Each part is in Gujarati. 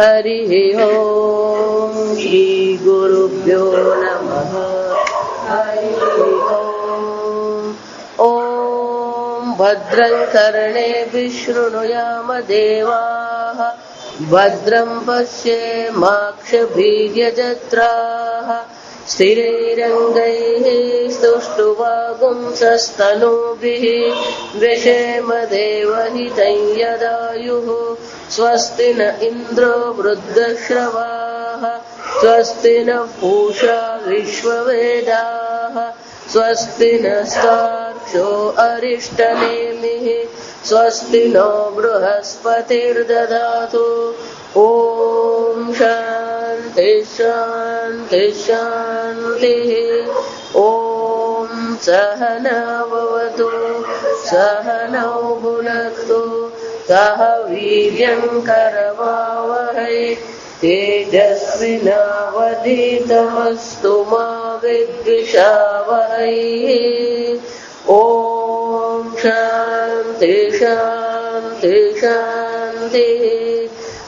हरिः ओम। श्री गुरुभ्यो नमः। हरिः ओम। ओम भद्रं कर्णेभिः शृणुयाम देवाः, भद्रं पश्येमाक्षभिर्यजत्राः, स्थिरैरङ्गैः स्तुष्टुवागुंसस्तनूभिः व्यशेम देवहितं यदायुः। स्वस्ति न इन्द्रो वृद्धश्रवाः, स्वस्ति नः पूषा विश्ववेदाः, स्वस्ति नस्तार्क्ष्यो अरिष्टनेमिः, स्वस्ति नो बृहस्पतिर्दधातु। ओम शांति शांति शांतिः। ओम सहना भवतु सहनौ भुनक्तु सह वीर्यं करवावहै तेजस्विनावधीतमस्तु मा विद्विषावहै। ओम शांति शांति शांतिः।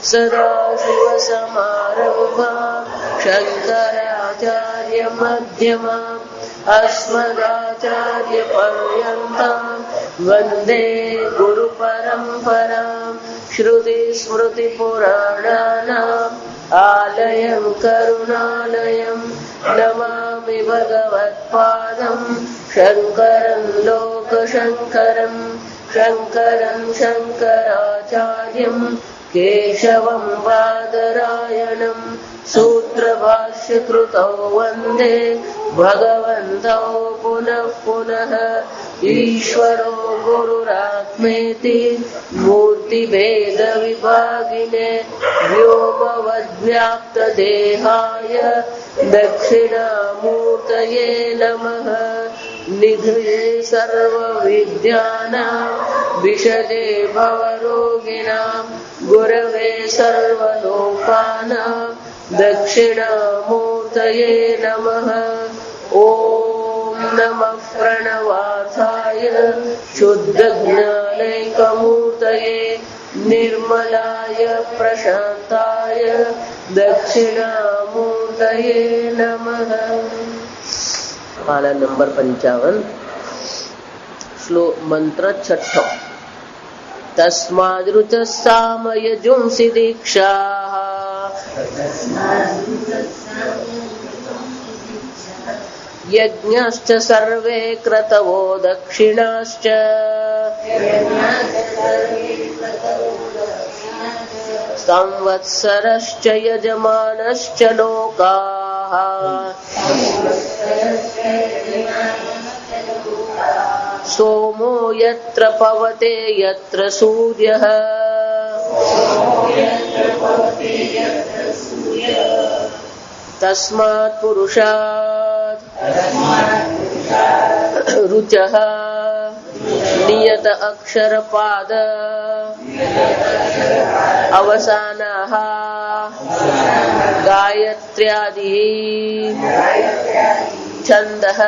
सदाशिवसमारम्भां शङ्कराचार्यमध्यमाम् अस्मदाचार्यपर्यन्तां वन्दे गुरुपरम्परां। श्रुतिस्मृतिपुराणानाम् आलयं करुणालयं नमामि भगवत्पादं शङ्करं लोकशङ्करं। शङ्करं शङ्कराचार्यं केशवं बादरायणं सूत्रभाष्यकृतौ वन्दे भगवन्तौ पुनः पुनः। ईश्वरो गुरुरात्मेति मूर्तिभेदविभागिने व्योमवद्व्याप्तदेहाय दक्षिणामूर्तये नमः। निधये सर्वविद्यानां विषजे भवरोगिणां गुरवे सर्वलोकानां दक्षिणामूर्तये नमः। ओम नमः प्रणवार्थाय शुद्धज्ञानैकमूर्तये निर्मलाय प्रशान्ताय दक्षिणामूर्तये नमः। पाला नंबर 55 श्लोक मंत्र 6। तस्माद्रुचः सामयजुंसि दीक्षाः यज्ञश्च सर्वे क्रतवो दक्षिणाश्च संवत्सरश्च यजमानश्च लोकाः सोमो यत्र पवते यत्र सूर्यः तस्मात् पुरुषात् रुचः नियत अक्षरपाद अवसानाः गायत्र्यादिः छन्दः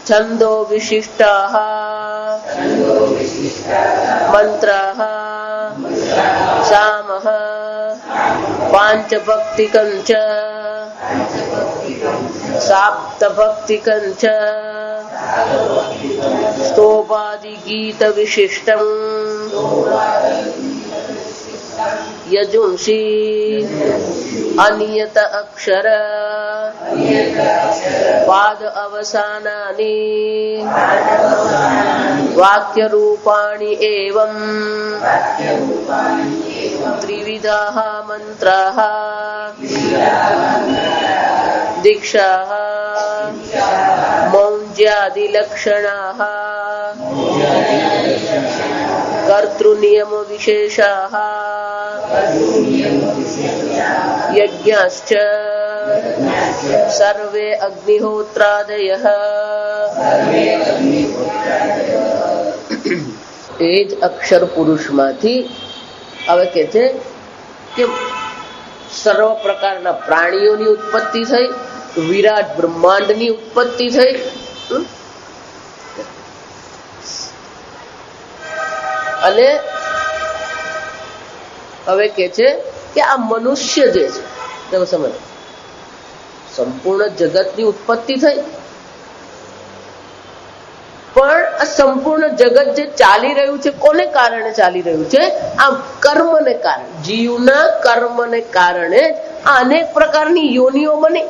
छन्दो विशिष्टाः मंत्राः सामः पांचभक्तिकं च साप्तभक्तिकं च स्तोपादिगीतविशिष्टम् यजुंसि अनियत अक्षर पाद अवसानानि वाक्य रूपाणि एवं त्रिविधाः मंत्राः दीक्षाः मौञ्ज्यादिलक्षणाः कर्तृनियम विशेषाः यज्ञश्च सर्वे अग्निहोत्रादयः तेज अक्षर पुरुष माथी હવે કે છે કે સર્વ પ્રકારના પ્રાણીઓની ઉત્પત્તિ થઈ, વિરાટ બ્રહ્માંડની ઉત્પત્તિ થઈ, અને હવે કે છે કે આ મનુષ્ય જે છે સમજ, સંપૂર્ણ જગતની ઉત્પત્તિ થઈ, પણ આ સંપૂર્ણ જગત જે ચાલી રહ્યું છે કોને કારણે ચાલી રહ્યું છે? આ કર્મને કારણે, જીવના કર્મને કારણે આ અનેક પ્રકારની યોનિઓ બની.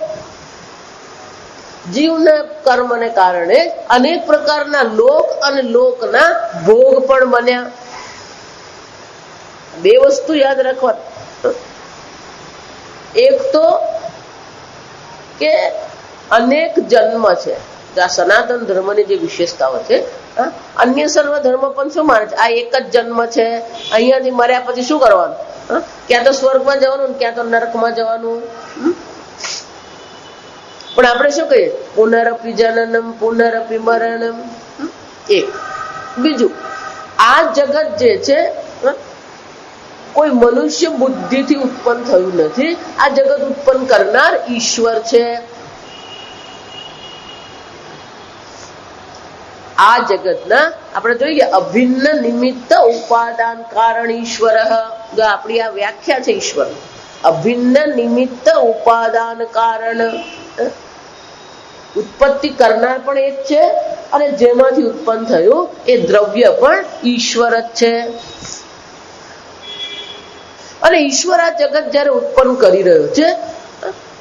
જીવના કર્મને કારણે અનેક પ્રકારના લોક અને લોકના ભોગ પણ બન્યા. બે વસ્તુ યાદ રાખવા. એક તો કે અનેક જન્મ છે, આ સનાતન ધર્મની જે વિશેષતાઓ છે. અન્ય સર્વ ધર્મ પણ શું માને છે? આ એક જ જન્મ છે, અહીંયાથી મર્યા પછી શું કરવાનું? ક્યાં તો સ્વર્ગમાં જવાનું, ક્યાં તો નરકમાં જવાનું. પણ આપણે શું કહીએ? પુનરપી જનનમ પુનરપી મરણમ. એક. બીજું, આ જગત જે છે કોઈ મનુષ્ય બુદ્ધિથી ઉત્પન્ન થયું નથી. આ જગત ઉત્પન્ન કરનાર ઈશ્વર છે. આ જગતના આપણે જોઈએ અભિન્ન નિમિત્ત ઉપાદાન કારણ ઈશ્વર. આપણી આ વ્યાખ્યા છે ઈશ્વર. અભિન્ન નિમિત્ત ઉપાદાન કારણ. ઉત્પત્તિ કરનાર પણ એક છે અને જેમાંથી ઉત્પન્ન થયું એ દ્રવ્ય પણ ઈશ્વર જ છે. અને ઈશ્વર આ જગત જયારે ઉત્પન્ન કરી રહ્યો છે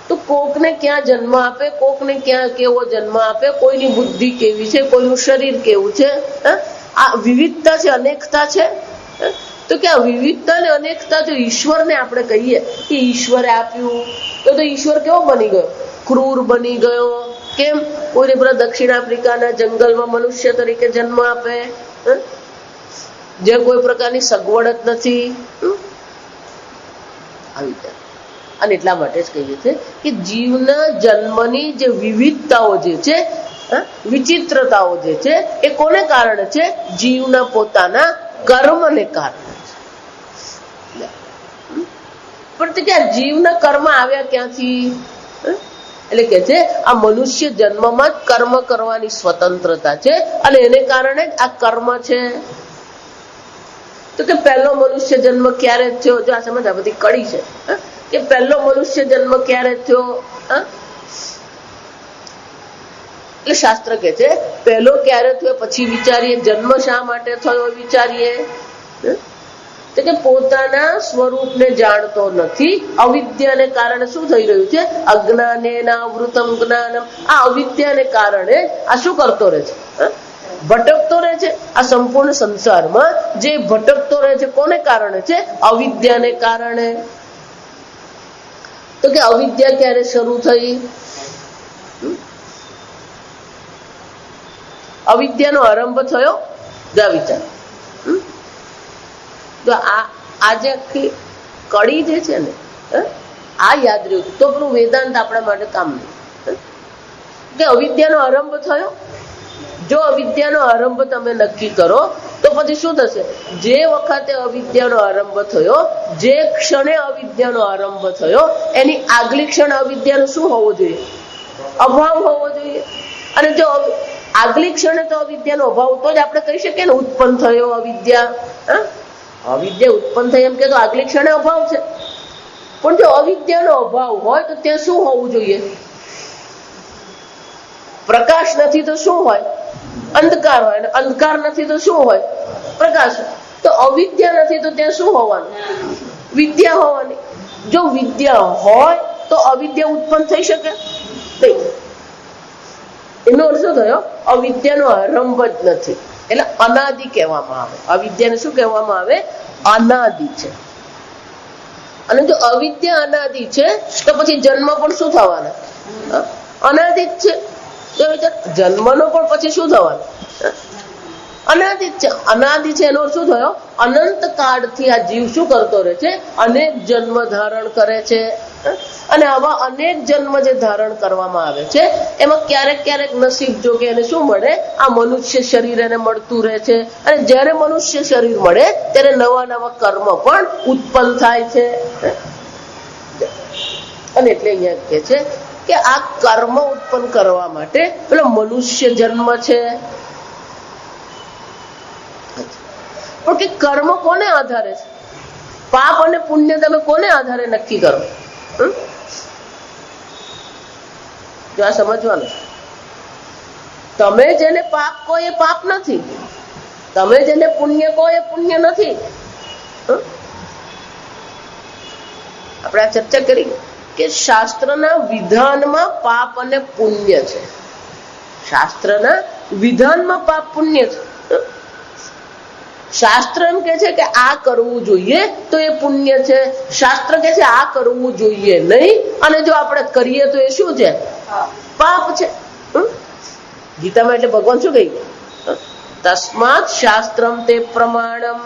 તો કોકને ક્યાં જન્મ આપે, કોકને ક્યાં કેવો જન્મ આપે, કોઈની બુદ્ધિ કેવી છે, કોઈનું શરીર કેવું છે. આ વિવિધતા છે, અનેકતા છે. તો કે આ વિવિધતા ને અનેકતા જો ઈશ્વરને આપણે કહીએ કે ઈશ્વરે આપ્યું, તો ઈશ્વર કેવો બની ગયો? ક્રૂર બની ગયો. કેમ? કોઈને પેલા દક્ષિણ આફ્રિકાના જંગલમાં મનુષ્ય તરીકે જન્મ આપે, જે કોઈ પ્રકારની સગવડ જ નથી. આવી જાય. અને એટલા માટે જ કહીએ છીએ કે જીવના જન્મની જે વિવિધતાઓ જે છે, વિચિત્રતાઓ જે છે, એ કોને કારણે છે? જીવના પોતાના કર્મને કારણે. પણ કે જીવના કર્મ આવ્યા ક્યાંથી? એટલે કે છે આ મનુષ્ય જન્મમાં જ કર્મ કરવાની સ્વતંત્રતા છે અને એને કારણે જ આ કર્મ છે. તો કે પહેલો મનુષ્ય જન્મ ક્યારે થયો? જો આ સમજ, આ બધી કડી છે કે પહેલો મનુષ્ય જન્મ ક્યારે થયો? એટલે શાસ્ત્ર કે છે પહેલો ક્યારે થયો પછી વિચારીએ, જન્મ શા માટે થયો વિચારીએ. તો કે પોતાના સ્વરૂપને જાણતો નથી. અવિદ્યાને કારણે શું થઈ રહ્યું છે? અજ્ઞાનેનાવૃતમ જ્ઞાનમ. આ અવિદ્યાને કારણે આ શું કરતો રહે છે? ભટકતો રહે છે. આ સંપૂર્ણ સંસારમાં જે ભટકતો રહે છે કોને કારણે છે? અવિદ્યાને કારણે. તો કે અવિદ્યા ક્યારે શરૂ થઈ? અવિદ્યાનો આરંભ થયો જા વિચાર. તો આજે આખી કડી જે છે ને, આ યાદ રહ્યું તો પેલું વેદાંત આપણા માટે કામ નહીં. કે અવિદ્યાનો આરંભ થયો. જો અવિદ્યાનો આરંભ તમે નક્કી કરો તો પછી શું થશે? જે વખતે અવિદ્યાનો આરંભ થયો, જે ક્ષણે અવિદ્યાનો આરંભ થયો, એની આગલી ક્ષણ અવિદ્યાનો શું હોવો જોઈએ? અભાવ હોવો જોઈએ. અને જો આગલી ક્ષણે તો અવિદ્યાનો અભાવ, તો જ આપણે કહી શકીએ ને ઉત્પન્ન થયો અવિદ્યા. અવિદ્યા ઉત્પન્ન થઈ એમ કે તો આગલી ક્ષણે અભાવ છે. પણ જો અવિદ્યાનો અભાવ હોય તો ત્યાં શું હોવું જોઈએ? પ્રકાશ નથી તો શું હોય? અંધકાર હોય. અને અંધકાર નથી તો શું હોય? પ્રકાશ. તો અવિદ્યા નથી તો ત્યાં શું હોવાનું? વિદ્યા હોવાની. જો વિદ્યા હોય તો અવિદ્યા ઉત્પન્ન થઈ શકે નહીં. એનો અર્થ શું થયો? અવિદ્યાનો આરંભ જ નથી. એટલે અનાદિ કહેવામાં આવે. અવિદ્યાને શું કહેવામાં આવે? અનાદિ છે. અને જો અવિદ્યા અનાદિ છે તો પછી જન્મ પણ શું થવાના? અનાદિ જ છે. જન્મનો પણ પછી શું થવાનું? અનાદિ છે. અનાદિ છે એનો શું થયો? અનંત કાળથી આ જીવ શું કરતો રહે છે? અનેક જન્મ ધારણ કરે છે. અને આવા અનેક જન્મ જે ધારણ કરવામાં આવે છે એમાં ક્યારેક ક્યારેક નસીબ જોગે એને શું મળે? આ મનુષ્ય શરીર એને મળતું રહે છે. અને જ્યારે મનુષ્ય શરીર મળે ત્યારે નવા નવા કર્મ પણ ઉત્પન્ન થાય છે. અને એટલે અહીંયા કહે છે કે આ કર્મ ઉત્પન્ન કરવા માટે પેલો મનુષ્ય જન્મ છે. પણ કે કર્મ કોને આધારે છે? પાપ અને પુણ્ય તમે કોને આધારે નક્કી કરો? જો આ સમજવાનું. તમે જેને પાપ કહો એ પાપ નથી, તમે જેને પુણ્ય કહો એ પુણ્ય નથી. આપણે આ ચર્ચા કરી કે શાસ્ત્રના વિધાનમાં પાપ અને પુણ્ય છે. શાસ્ત્રના વિધાનમાં પાપ પુણ્ય છે. શાસ્ત્ર એમ કે છે કે આ કરવું જોઈએ તો એ પુણ્ય છે, શાસ્ત્ર કે છે આ કરવું જોઈએ નહીં અને જો આપણે કરીએ તો એ શું છે? પાપ છે. ગીતામાં એટલે ભગવાન શું કહી? તસ્માત શાસ્ત્રમ તે પ્રમાણમ.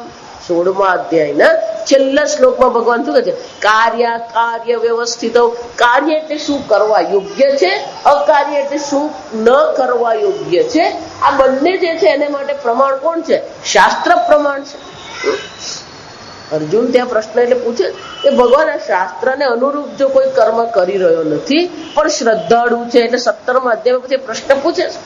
16મા અધ્યાયના છેલ્લા શ્લોકમાં ભગવાન શું કહે છે? કાર્ય વ્યવસ્થિત. કાર્ય એટલે શું કરવા યોગ્ય છે, અકાર્ય એટલે શું ન કરવા યોગ્ય છે. આ બંને જે છે એને માટે પ્રમાણ કોણ છે? શાસ્ત્ર પ્રમાણ છે. અર્જુન ત્યાં પ્રશ્ન એટલે પૂછે કે ભગવાન આ શાસ્ત્રને અનુરૂપ જો કોઈ કર્મ કરી રહ્યો નથી પણ શ્રદ્ધાળુ છે, એટલે 17મા અધ્યાયમાં પછી પ્રશ્ન પૂછે છે.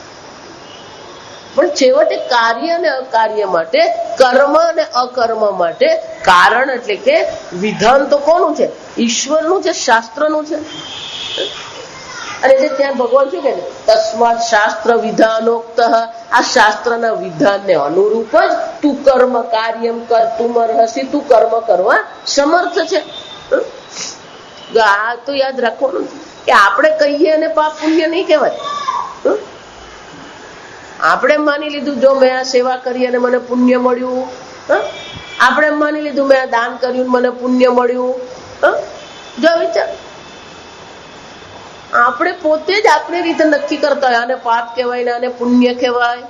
પણ છેવટે કાર્ય અને અકાર્ય માટે, કર્મ અને અકર્મ માટે કારણ એટલે કે વિધાન તો કોનું છે? ઈશ્વરનું છે, શાસ્ત્રનું છે. અને એટલે ત્યાં ભગવાન શું કહે છે? તસ્માત શાસ્ત્ર વિધાનોક્ત. આ શાસ્ત્રના વિધાનને અનુરૂપ જ તું કર્મ કાર્યમ કર્તુમ અર્હસી, તું કર્મ કરવા સમર્થ છે. આ તો યાદ રાખવાનું કે આપણે કહીએ અને પાપ પુણ્ય નહીં કહેવાય. આપણે માની લીધું જો મેં આ સેવા કરી અને મને પુણ્ય મળ્યું, આપણે માની લીધું મેં આ દાન કર્યું મને પુણ્ય મળ્યું. જો વિચાર, આપણે પોતે જ આપણી રીતે નક્કી કરતા હોય આને પાપ કહેવાય ને આને પુણ્ય કહેવાય.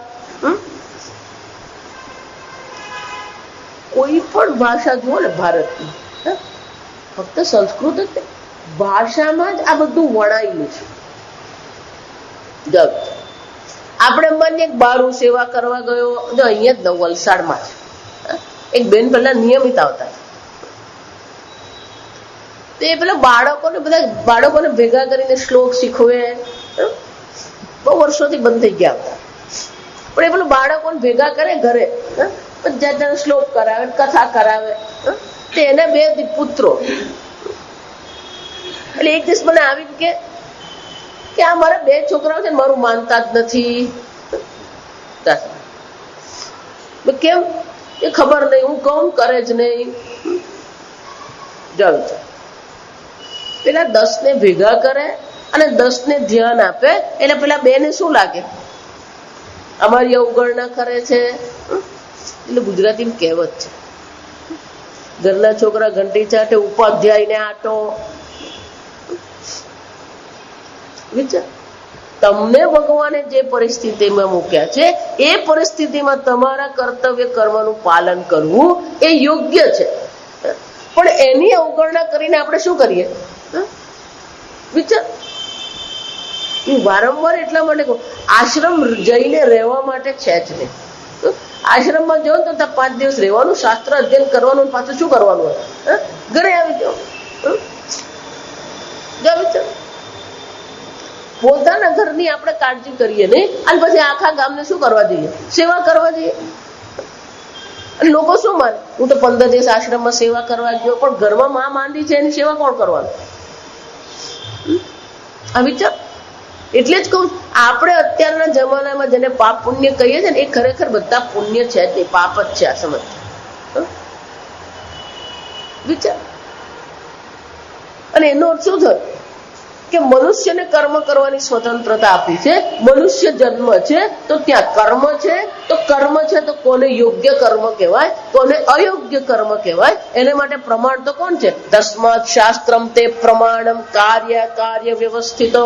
કોઈ પણ ભાષા જુઓ ને ભારતની, ફક્ત સંસ્કૃત જ ભાષામાં જ આ બધું વણાયેલું છે. આપણે માનીએ બારું સેવા કરવા ગયો, જો અહીંયા જ વલસાડમાં છે, એક બેન પેલા નિયમિત આવતા, તો એ પેલા બાળકોને ભેગા કરીને શ્લોક શીખવે. બહુ વર્ષોથી બંધ થઈ ગયા હતા, પણ એ પેલું બાળકોને ભેગા કરે ઘરે, જાત શ્લોક કરાવે, કથા કરાવે. તો એના 2 પુત્રો, એટલે એક દિવસ મને આવી કે આ મારા 2 છોકરાઓ છે ને મારું માનતા જ નથી. કેમ? એ ખબર નહીં, હું કહું કરે જ નહીં. જાવ પેલા 10 ને ભેગા કરે અને 10 ને ધ્યાન આપે, એટલે પેલા 2 ને શું લાગે? અમારી અવગણના કરે છે. એટલે ગુજરાતીમાં કહેવત છે, ઘરના છોકરા ઘંટી ચાટે, ઉપાધ્યાય ને આટો. વિચાર, તમને ભગવાને જે પરિસ્થિતિમાં મૂક્યા છે એ પરિસ્થિતિમાં તમારા કર્તવ્ય કર્મનું પાલન કરવું એ યોગ્ય છે. પણ એની અવગણના કરીને આપણે શું કરીએ? વિચાર, હું વારંવાર એટલા માટે કહું, આશ્રમ જઈને રહેવા માટે છે જ નહીં. આશ્રમમાં જાઓ તો 5 દિવસ રહેવાનું, શાસ્ત્ર અધ્યયન કરવાનું, પાછું શું કરવાનું હોય? ઘરે આવી જાઓ. વિચાર, પોતાના ઘરની આપણે કાળજી કરીએ નહીં અને પછી આખા ગામને શું કરવા જઈએ? સેવા કરવા જઈએ. લોકો શું માને? હું તો 15 દિવસ આશ્રમમાં સેવા કરવા ગયો, પણ ઘરમાં માં માંદી છે એની સેવા કોણ કરવાનું? આ વિચાર. એટલે જ કહું, આપણે અત્યારના જમાનામાં જેને પાપ પુણ્ય કહીએ છીએ ને એ ખરેખર બધા પુણ્ય છે જ નહીં, પાપ જ છે. આ સમજ. વિચાર, અને એનો અર્થ શું થયો કે મનુષ્યને કર્મ કરવાની સ્વતંત્રતા આપી છે. મનુષ્ય જન્મ છે તો ત્યાં કર્મ છે, તો કર્મ છે તો કોને યોગ્ય કર્મ કહેવાય, કોને અયોગ્ય કર્મ કહેવાય, એને માટે પ્રમાણ તો કોણ છે? તસ્માત શાસ્ત્રમ તે પ્રમાણમ કાર્ય વ્યવસ્થિતો.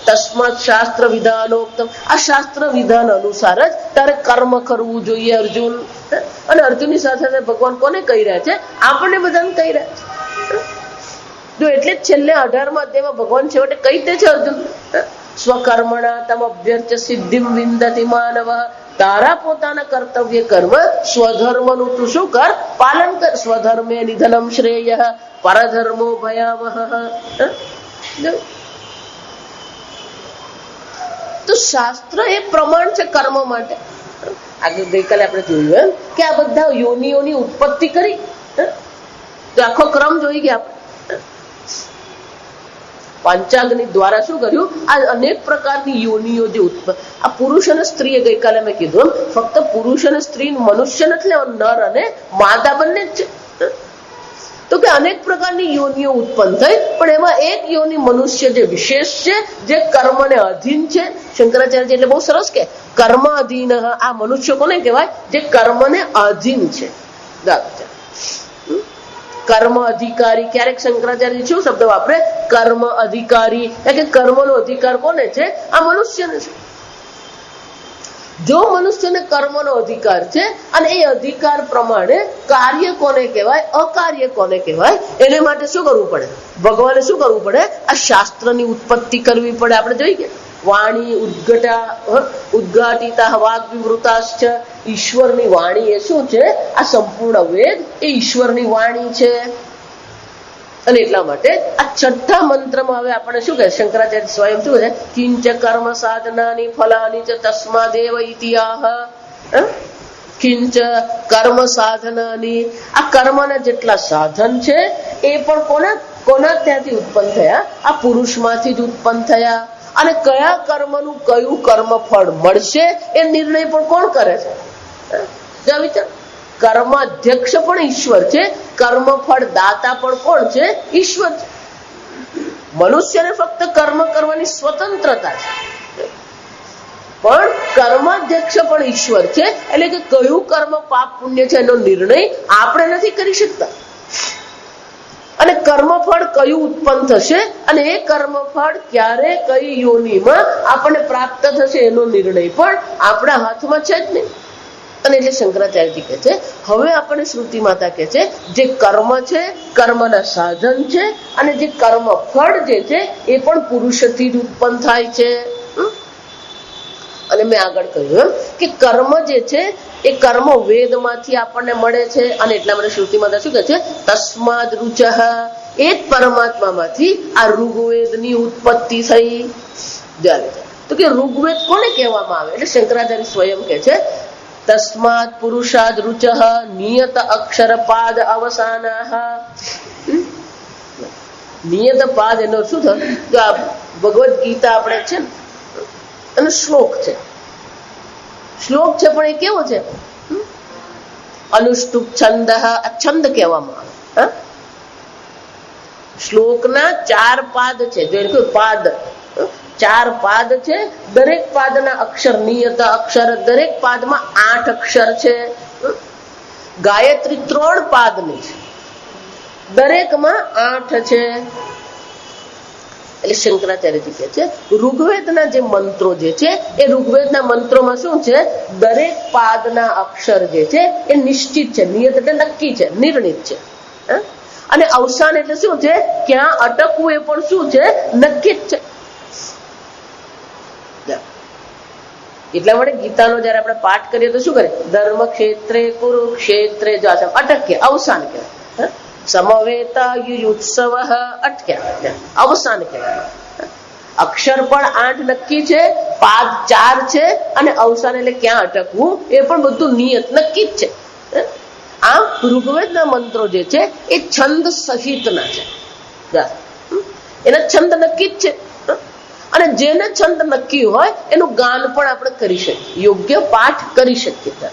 તસ્માત શાસ્ત્ર વિધાનોક્તમ. આ શાસ્ત્ર વિધાન અનુસાર જ તારે કર્મ કરવું જોઈએ અર્જુન. અને અર્જુનની સાથે ભગવાન કોને કહી રહ્યા છે? આપણને બધાને કહી રહ્યા છે. જો એટલે જ છેલ્લે 18મા અધ્યાયમાં ભગવાન છેવટે કઈ દે છે અર્જુન, સ્વકર્મણા તમ અભ્યર્ચ્ય સિદ્ધિમ વિંદતિ માનવ. તારા પોતાના કર્તવ્ય કર્મ સ્વધર્મનું તું શું કર? પાલન કર. સ્વધર્મે નિધનમ શ્રેય પરધર્મો ભયાવહ. તો શાસ્ત્ર એ પ્રમાણ છે કર્મ માટે. આગળ ગઈકાલે આપણે જોયું એમ કે આ બધા યોનિઓની ઉત્પત્તિ કરી, તો આખો ક્રમ જોઈ ગયા. પાંચાગ્નિ દ્વારા શું કર્યું? આ અનેક પ્રકારની યોનિઓ જે ઉત્પન્ન, આ પુરુષ અને સ્ત્રીએ ગઈકાલે મેં કીધું ફક્ત પુરુષ અને સ્ત્રી મનુષ્ય નથી, નર અને માદા બંને જ છે. તો કે અનેક પ્રકારની યોનિઓ ઉત્પન્ન થઈ, પણ એમાં એક યોની મનુષ્ય જે વિશેષ છે, જે કર્મને અધીન છે. શંકરાચાર્ય એટલે બહુ સરસ કે કર્મ અધીન, આ મનુષ્ય કોને કહેવાય? જે કર્મને અધીન છે. કર્મ અધિકારી, ક્યારેક શંકરાચાર્ય શું શબ્દ વાપરે? કર્મ અધિકારી, કે કર્મનો અધિકાર કોને છે? આ મનુષ્યને છે. જો મનુષ્યને કર્મનો અધિકાર છે અને એ અધિકાર પ્રમાણે કાર્ય કોને કહેવાય, અકાર્ય કોને કહેવાય, એને માટે શું કરવું પડે? ભગવાને શું કરવું પડે? આ શાસ્ત્રની ઉત્પત્તિ કરવી પડે. આપણે જોઈએ વાણી ઉદ્ઘાટિતા વાગ વિવૃતાશ્ચ, ઈશ્વરની વાણી એ શું છે? આ સંપૂર્ણ વેદ એ ઈશ્વરની વાણી છે. અને એટલા માટે આ છઠ્ઠા મંત્રમાં હવે આપણે શું કહે? શંકરાચાર્ય સ્વયં શું કહે? કિંચ કર્મ સાધનાની ફલાની ચ તસ્માદેવ ઇતિહાહ. કિંચ કર્મ સાધનાની, આ કર્મના જેટલા સાધન છે એ પણ કોના ત્યાંથી ઉત્પન્ન થયા? આ પુરુષમાંથી જ ઉત્પન્ન થયા. અને કયા કર્મનું કયું કર્મ ફળ મળશે એ નિર્ણય પણ કોણ કરે છે? વિચાર. કર્મ અધ્યક્ષ પણ ઈશ્વર છે, કર્મ ફળ દાતા પણ કોણ છે? ઈશ્વર છે. મનુષ્યને ફક્ત કર્મ કરવાની સ્વતંત્રતા છે, પણ કર્માધ્યક્ષ પણ ઈશ્વર છે. એટલે કે કયું કર્મ પાપ પુણ્ય છે એનો નિર્ણય આપણે નથી કરી શકતા. અને કર્મફળ કયું ઉત્પન્ન થશે અને એ કર્મફળ ક્યારે કઈ યોનિમાં આપણને પ્રાપ્ત થશે એનો નિર્ણય પણ આપણા હાથમાં છે જ નહીં. અને એટલે શંકરાચાર્યજી કહે છે, હવે આપણને શ્રુતિ માતા કહે છે જે કર્મ છે, કર્મના સાધન છે, અને જે કર્મ ફળ જે છે એ પણ પુરુષથી જ ઉત્પન્ન થાય છે. અને મેં આગળ કહ્યું કે કર્મ જે છે એ કર્મ વેદમાંથી આપણને મળે છે. અને એટલા માટે શ્રુતિ માતા શું કહે છે? તસ્માદ રુચઃ, એ જ પરમાત્મામાંથી આ ઋગ્વેદની ઉત્પત્તિ થઈ. તો કે ઋગ્વેદ કોને કહેવામાં આવે? એટલે શંકરાચાર્ય સ્વયં કહે છે તસ્માદ પુરુષાદ રુચઃ નિયત અક્ષર પાદ અવસાનાઃ. નિયત પાદ એનો શું થયું? તો આ ભગવદ્ ગીતા આપણે છે ને, અને શ્લોક છે. શ્લોક છે પણ એ કેવો છે? અનુષ્ટુપ છંદ, આ છંદ કહેવામાં આવે. શ્લોકના 4 પાદ છે. જો પાદ 4 પાદ છે, દરેક પાદના અક્ષર નિયત અક્ષર, દરેક પાદમાં 8 અક્ષર છે. ગાયત્રી 3 પાદની છે, દરેકમાં 8 છે. એટલે શંકરાચાર્યજી કહે છે ઋગ્વેદના જે મંત્રો જે છે એ ઋગ્વેદના મંત્રોમાં શું છે? દરેક પાદના અક્ષર જે છે એ નિશ્ચિત છે, નિયત એટલે નક્કી છે, નિર્ણિત છે. અને અવસાન એટલે શું છે? ક્યાં અટકવું એ પણ શું છે? નક્કી જ છે. એટલા માટે ગીતાનો જયારે આપણે પાઠ કરીએ તો શું કરીએ? ધર્મ ક્ષેત્રે કુરુક્ષેત્રે જો અટકીએ, અવસાન કહેવાય. સમવેતા યુયુત્સવ અટક્યા, અવસાન કહેવાય. અક્ષર પણ 8 નક્કી છે, પાદ 4 છે, અને અવસાન એટલે ક્યાં અટકવું એ પણ બધું નિયત નક્કી જ છે. આમ ઋગ્વેદના મંત્રો જે છે એ છંદ સહિતના છે. એના છંદ નક્કી જ છે. અને જેને છંદ નક્કી હોય એનું ગાન પણ આપણે કરી શકીએ, યોગ્ય પાઠ કરી શકીએ.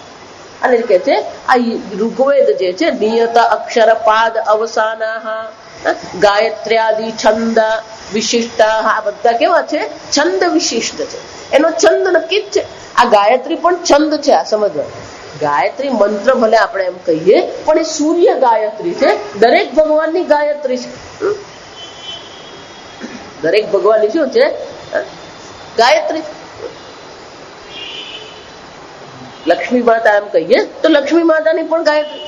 અને કે છે આ ઋગ્વેદ જે છે નિયત અક્ષર પાદ અવસાનાઃ ગાયત્ર્યાદિ છંદ વિશિષ્ટા, આ બધા કેવા છે? છંદ વિશિષ્ટ છે. એનો છંદ નક્કી જ છે. આ ગાયત્રી પણ છંદ છે. આ સમજવા, ગાયત્રી મંત્ર ભલે આપણે એમ કહીએ પણ એ સૂર્ય ગાયત્રી છે. દરેક ભગવાનની ગાયત્રી છે. દરેક ભગવાનની શું છે? ગાયત્રી. લક્ષ્મી માતા એમ કહીએ તો લક્ષ્મી માતાની પણ ગાયત્રી.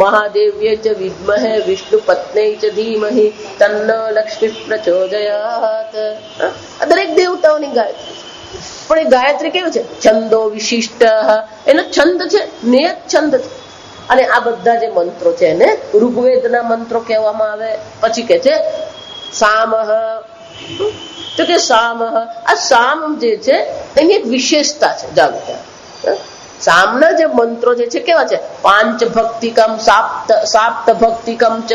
મહાદેવ્ય ચ વિદ્મહે વિષ્ણુ પત્ની ચ ધીમહિ તન્નો લક્ષ્મી પ્રચોદયાત. દરેક દેવતાઓની ગાયત્રી. પણ એ ગાયત્રી કેવું છે? છંદો વિશિષ્ટ. એનો છંદ છે, નિયત છંદ છે. અને આ બધા જે મંત્રો છે એને ઋગ્વેદના મંત્રો કહેવામાં આવે. પછી કે છે સામહ, તો કે સામ, આ સામ જે છે એની એક વિશેષતા છે. જાણો સામના જે મંત્રો જે છે કેવા છે? પાંચ ભક્તિકમ, સાપ્ત ભક્તિકમ ચ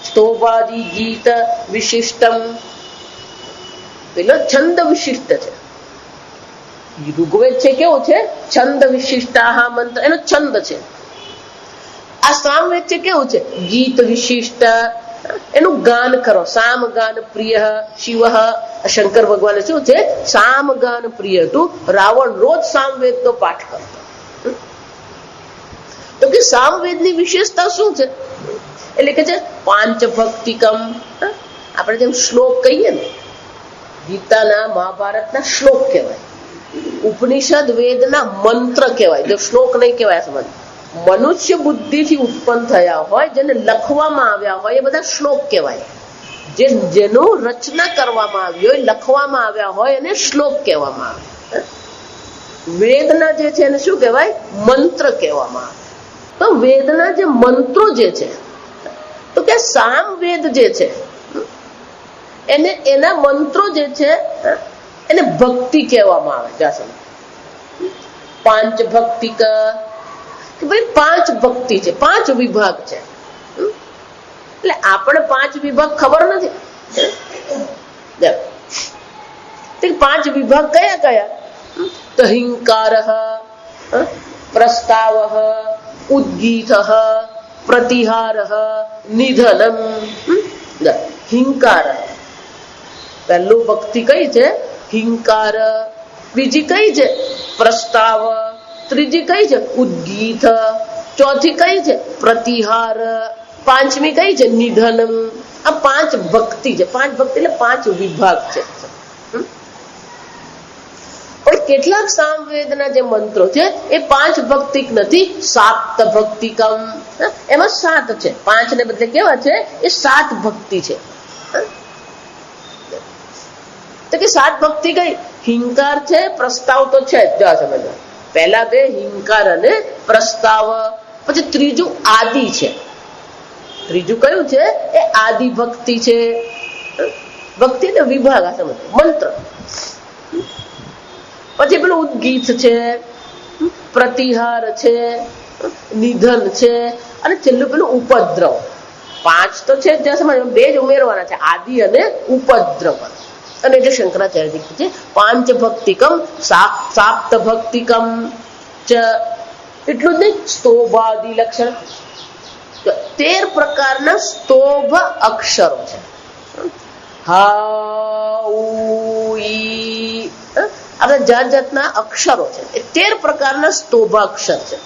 સ્તોભાદિ ગીત વિશિષ્ટમ. પેલો છંદ વિશિષ્ટ છે. ઋગ્વેદ છે કેવું છે? છંદ વિશિષ્ટા મંત્ર, એનો છંદ છે. આ સામવેદ છે કેવું છે? ગીત વિશિષ્ટ, એનું ગાન કરો. સામ ગાન પ્રિય શિવ. શંકર ભગવાન શું છે? સામ ગાન પ્રિય હતું. રાવણ રોજ સામવેદ નો પાઠ કરતો. તો કે સામવેદ ની વિશેષતા શું છે? એટલે કે છે પાંચ ભક્તિકમ. આપણે જેમ શ્લોક કહીએ ને, ગીતાના મહાભારતના શ્લોક કહેવાય, ઉપનિષદ વેદના મંત્ર કહેવાય. જો શ્લોક નહીં કહેવાય, સમજ. મનુષ્ય બુદ્ધિથી ઉત્પન્ન થયા હોય, જેને લખવામાં આવ્યા હોય, એ બધા શ્લોક કહેવાય. જેનું રચના કરવામાં આવી હોય, લખવામાં આવ્યા હોય, એને શ્લોક કહેવામાં આવે. વેદના જે છે એને શું કહેવાય? મંત્ર કહેવામાં આવે. તો વેદના જે મંત્રો જે છે, તો કે સામવેદ જે છે એને, એના મંત્રો જે છે એને ભક્તિ કહેવામાં આવે. જ્યાં સમજ પાંચ ભક્તિ કે ભાઈ પાંચ ભક્તિ છે, પાંચ વિભાગ છે. એટલે આપણે પાંચ વિભાગ ખબર નથી. પાંચ વિભાગ કયા કયા? તો હિંકાર, પ્રસ્તાવ, ઉદ્ગીત, પ્રતિહાર, નિધનમ. હિંકાર પહેલું ભક્તિ કઈ છે? હિંકાર. બીજી કઈ છે? પ્રસ્તાવ. ત્રીજી કઈ છે? ઉદ્ગીત. ચોથી કઈ છે? પ્રતિહાર. પાંચમી કઈ છે? નિધનમ. આ પાંચ ભક્તિ છે. પાંચ ભક્તિ એટલે પાંચ વિભાગ છે. પણ કેટલાક સામવેદના જે મંત્રો છે એ પાંચ ભક્તિક નથી, સાપ્ત ભક્તિકમ. એમાં 7 છે. 5 ને બદલે કેવા છે? એ 7 ભક્તિ છે. તો કે 7 ભક્તિ કઈ? હિંકાર છે, પ્રસ્તાવ તો છે જ. સમજો પહેલા 2 હિંકાર અને પ્રસ્તાવ. પછી ત્રીજું આદિ છે. ત્રીજું કયું છે? એ આદિ ભક્તિ છે. ભક્તિ ને વિભાગ, આ સમજો મંત્ર. પછી પેલું ઉદ્ગીત છે, પ્રતિહાર છે, નિધન છે, અને છેલ્લું પેલું ઉપદ્રવ. 5 તો છે, જ્યાં સમજ 2 જ ઉમેરવાના છે, આદિ અને ઉપદ્રવ. અને એટલે શંકરાચાર્ય છે પાંચ ભક્તિકમ, સાપ્ત ભક્તિકમ ચ. એટલું જ નહીં, સ્તોભાદિ લક્ષણ. 13 પ્રકારના સ્તોભ અક્ષરો છે. હા, ઉ, ઈ, આપણે જાત જાતના અક્ષરો છે. એ 13 પ્રકારના સ્તોભાક્ષર છે.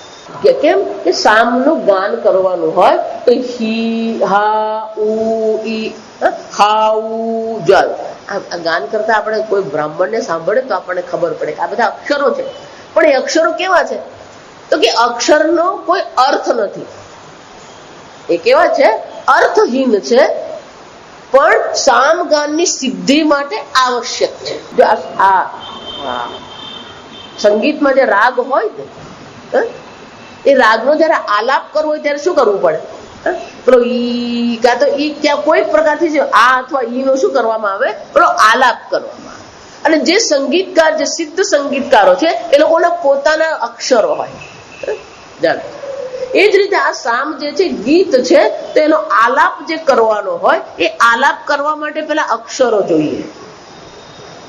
કેમ કે સામનું ગાન કરવાનું હોય તો હી, હા, ઉ, ઈ, હા, ઉ, જલ. આ ગાન કરતા આપણે કોઈ બ્રાહ્મણને સાંભળે તો આપણને ખબર પડે કે આ બધા અક્ષરો છે. પણ એ અક્ષરો કેવા છે? તો કે અક્ષરનો કોઈ અર્થ નથી. એ કેવા છે? અર્થહીન છે, પણ સામગાનની સિદ્ધિ માટે આવશ્યક છે. જો આ સંગીતમાં જે રાગ હોય ને, એ રાગનો જયારે આલાપ કરવો હોય ત્યારે શું કરવું પડે? પેલો ઈ કાં તો ઈ ક્યાં કોઈ પ્રકારથી આ અથવા ઈ નો શું કરવામાં આવે? પેલો આલાપ કરવામાં આવે. અને જે સંગીતકાર, જે સિદ્ધ સંગીતકારો છે, એ લોકોના પોતાના અક્ષરો હોય. જાણો એ જ રીતે આ સામ જે છે ગીત છે, તો એનો આલાપ જે કરવાનો હોય, એ આલાપ કરવા માટે પેલા અક્ષરો જોઈએ.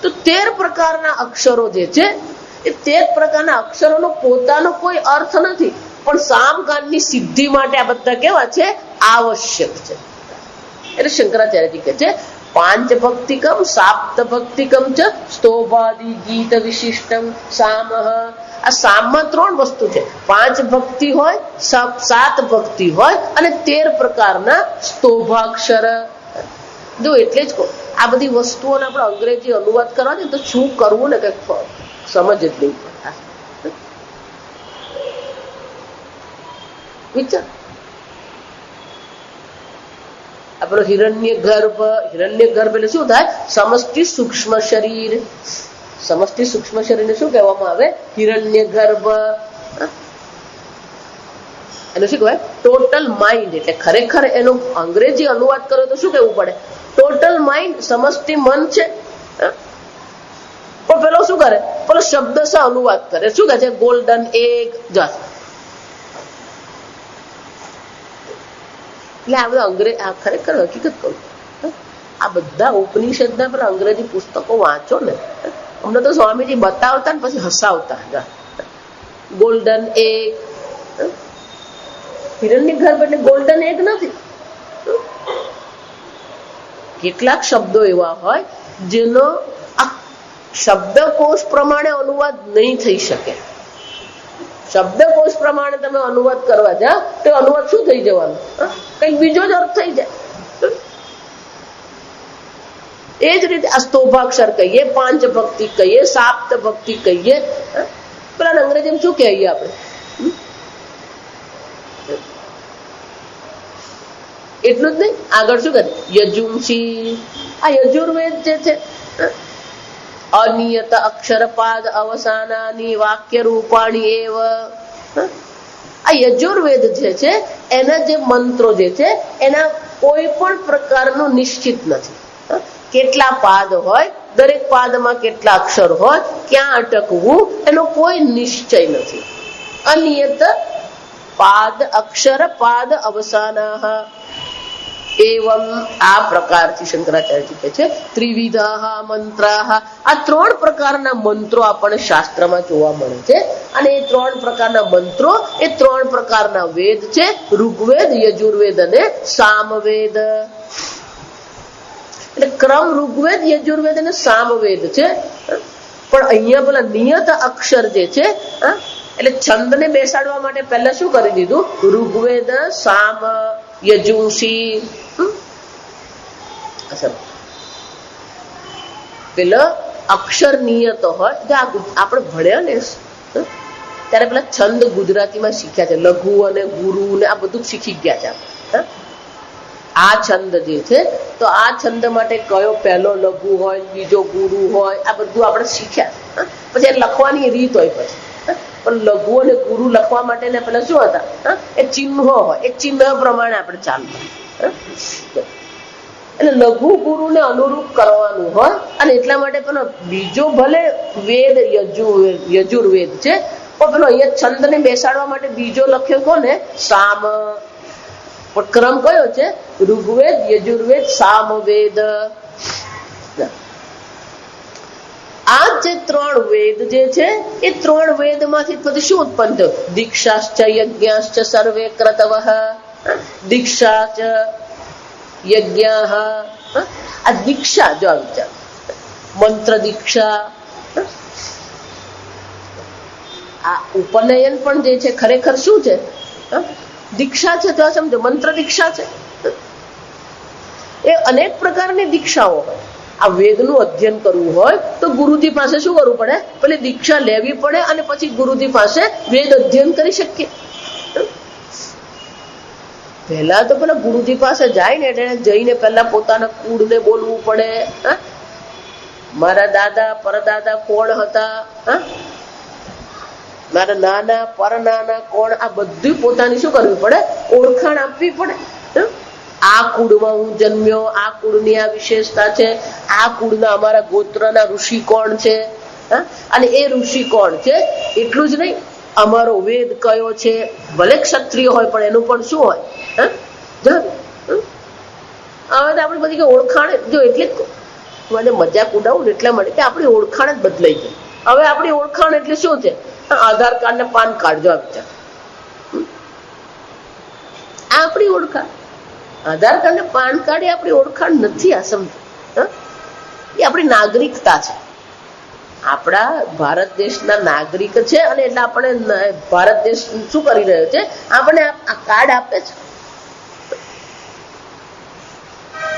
તો 13 પ્રકારના અક્ષરો જે છે, એ 13 પ્રકારના અક્ષરોનો પોતાનો કોઈ અર્થ નથી, પણ સામગાનની સિદ્ધિ માટે આ બધા કેવા છે? આવશ્યક છે. એટલે શંકરાચાર્યજી કહે છે પાંચ ભક્તિકમ, સાપ્ત ભક્તિકમ ચ સ્તોભાદિ ગીત વિશિષ્ટમ સામઃ. આ સામમાં 3 વસ્તુ છે. 5 ભક્તિ હોય, 7 ભક્તિ હોય, અને 13 પ્રકારના સ્તોભાક્ષર. જો એટલે જ કહું, આ બધી વસ્તુઓને આપણે અંગ્રેજી અનુવાદ કરવા દે તો શું કરવું ને કઈક સમજ જ નહીં પડે. વિચાર આપણો હિરણ્ય ગર્ભ એટલે શું થાય? સમષ્ટિ સૂક્ષ્મ શરીર. સમષ્ટિ સૂક્ષ્મ શરીરને શું કહેવામાં આવે? હિરણ્ય ગર્ભ. એનું શું કહેવાય? Total mind. એટલે ખરેખર એનો અંગ્રેજી અનુવાદ કરો તો શું કહેવું પડે? Total mind. સમષ્ટિ મન છે, પણ પેલો શું કરે? પેલો શબ્દ સે અનુવાદ કરે. શું કહે છે? Golden egg. એટલે આ બધા અંગ્રેજ, આ ખરેખર હકીકત કહું, આ બધા ઉપનિષદના પેલા અંગ્રેજી પુસ્તકો વાંચો ને, અમને તો સ્વામીજી બતાવતા ને પછી હસાવતા. ગોલ્ડન એગ, હિરણ્ય ગર્ભ એટલે ગોલ્ડન એગ નથી. કેટલાક શબ્દો એવા હોય જેનો આ શબ્દકોશ પ્રમાણે અનુવાદ નહીં થઈ શકે. શબ્દકોશ પ્રમાણે તમે અનુવાદ કરવા જાઓ તો અનુવાદ શું થઈ જવાનું? કઈક બીજો જ અર્થ થઈ જાય. એ જ રીતે આ સ્તોભાક્ષર કહીએ, પાંચ ભક્તિ કહીએ, સાપ્ત ભક્તિ કહીએ, પેલા અંગ્રેજીમાં શું કહીએ આપણે? એટલું જ નહીં, આગળ શું કરે? યજુંસી. આ યજુર્વેદ જે છે, અનિયત અક્ષરપાદ અવસાનાની વાક્ય રૂપાણી એવ. આ યજુર્વેદ જે છે એના જે મંત્રો જે છે એના કોઈ પણ પ્રકારનું નિશ્ચિત નથી. કેટલા પાદ હોય, દરેક પાદમાં કેટલા અક્ષર હોય, ક્યાં અટકવું એનો કોઈ નિશ્ચય નથી. અનિયત પાદ અક્ષર પાદ અવસાના એવમ. આ પ્રકારથી શંકરાચાર્યજી કહે છે ત્રિવિધા મંત્રા. આ ત્રણ પ્રકારના મંત્રો આપણને શાસ્ત્રમાં જોવા મળે છે. અને એ ત્રણ પ્રકારના મંત્રો એ ત્રણ પ્રકારના વેદ છે: ઋગ્વેદ, યજુર્વેદ અને સામવેદ. એટલે ક્રમ ઋગ્વેદ, યજુર્વેદ અને સામવેદ છે. પણ અહીંયા પેલા નિયત અક્ષર જે છે, એટલે છંદને બેસાડવા માટે પહેલા શું કરી દીધું? ઋગ્વેદ, સામ, યજુંસી. પેલા અક્ષર નિયત હોય, આપણે ભણ્યા ને ત્યારે પેલા છંદ ગુજરાતીમાં શીખ્યા છે, લઘુ અને ગુરુ ને આ બધું શીખી ગયા છે આપણે. આ છંદ જે છે તો આ છંદ માટે કયો પહેલો લઘુ હોય, બીજો ગુરુ હોય, આ બધું આપણે શીખ્યા. પછી લખવાની રીત હોય પછી. પણ લઘુ અને ગુરુ લખવા માટે ને પેલા શું હતા? એ ચિહ્નો હોય, એ ચિહ્ન પ્રમાણે આપણે ચાલતા. એટલે લઘુ ગુરુ ને અનુરૂપ કરવાનું હોય. અને એટલા માટે પેલો બીજો ભલે વેદ યજુર્વેદ છે, પણ પેલો અહીંયા છંદ ને બેસાડવા માટે બીજો લખ્યો કોને? સામ. પણ ક્રમ કયો છે? ઋગ્વેદ, યજુર્વેદ, સામવેદ. આ જે ત્રણ વેદ જે છે એ ત્રણ વેદ માંથી પછી શું ઉત્પન્ન થયું? દીક્ષાશ્ચ યજ્ઞાશ્ચ સર્વે ક્રતવઃ. દીક્ષાચ યજ્ઞ. આ દીક્ષા, જો આ વિચાર, મંત્ર દીક્ષા. આ ઉપનયન પણ જે છે ખરેખર શું છે? દીક્ષા છે. તો સમજો, મંત્ર દીક્ષા છે. એ અનેક પ્રકારની દીક્ષાઓ હોય. આ વેદનું અધ્યયન કરવું હોય તો ગુરુજી પાસે શું કરવું પડે? પેલી દીક્ષા લેવી પડે અને પછી ગુરુજી પાસે વેદ અધ્યયન કરી શકીએ. પહેલા તો પેલા ગુરુજી પાસે જાય ને એટલે જઈને પહેલા પોતાના કુળને બોલવું પડે. મારા દાદા પરદાદા કોણ હતા, મારા નાના પરનાના કોણ, આ બધું પોતાની શું કરવી પડે? ઓળખાણ આપવી પડે. આ કુળમાં હું જન્મ્યો, આ કુળની આ વિશેષતા છે, આ કુળના અમારા ગોત્રના ઋષિ કોણ છે, અને એ ઋષિ કોણ છે એટલું જ નહીં, અમારો વેદ કયો છે. ભલે ક્ષત્રિય હોય પણ એનું પણ શું હોય? હવે તો આપણી બધી ઓળખાણ, જો એટલે મને મજાક ઉડાવું ને એટલા માટે કે આપણી ઓળખાણ જ બદલાઈ ગઈ. હવે આપણી ઓળખાણ એટલે શું છે? આધાર કાર્ડ ને પાન કાર્ડ. જો વિચાર, આ આપણી ઓળખાણ. આધાર કાર્ડ ને પાન કાર્ડ એ આપણી ઓળખાણ નથી. આ સમજો, એ આપણી નાગરિકતા છે. આપણા ભારત દેશના નાગરિક છે અને એટલે આપણે ભારત દેશ શું કરી રહ્યો છે? આપણે આ કાર્ડ આપે છે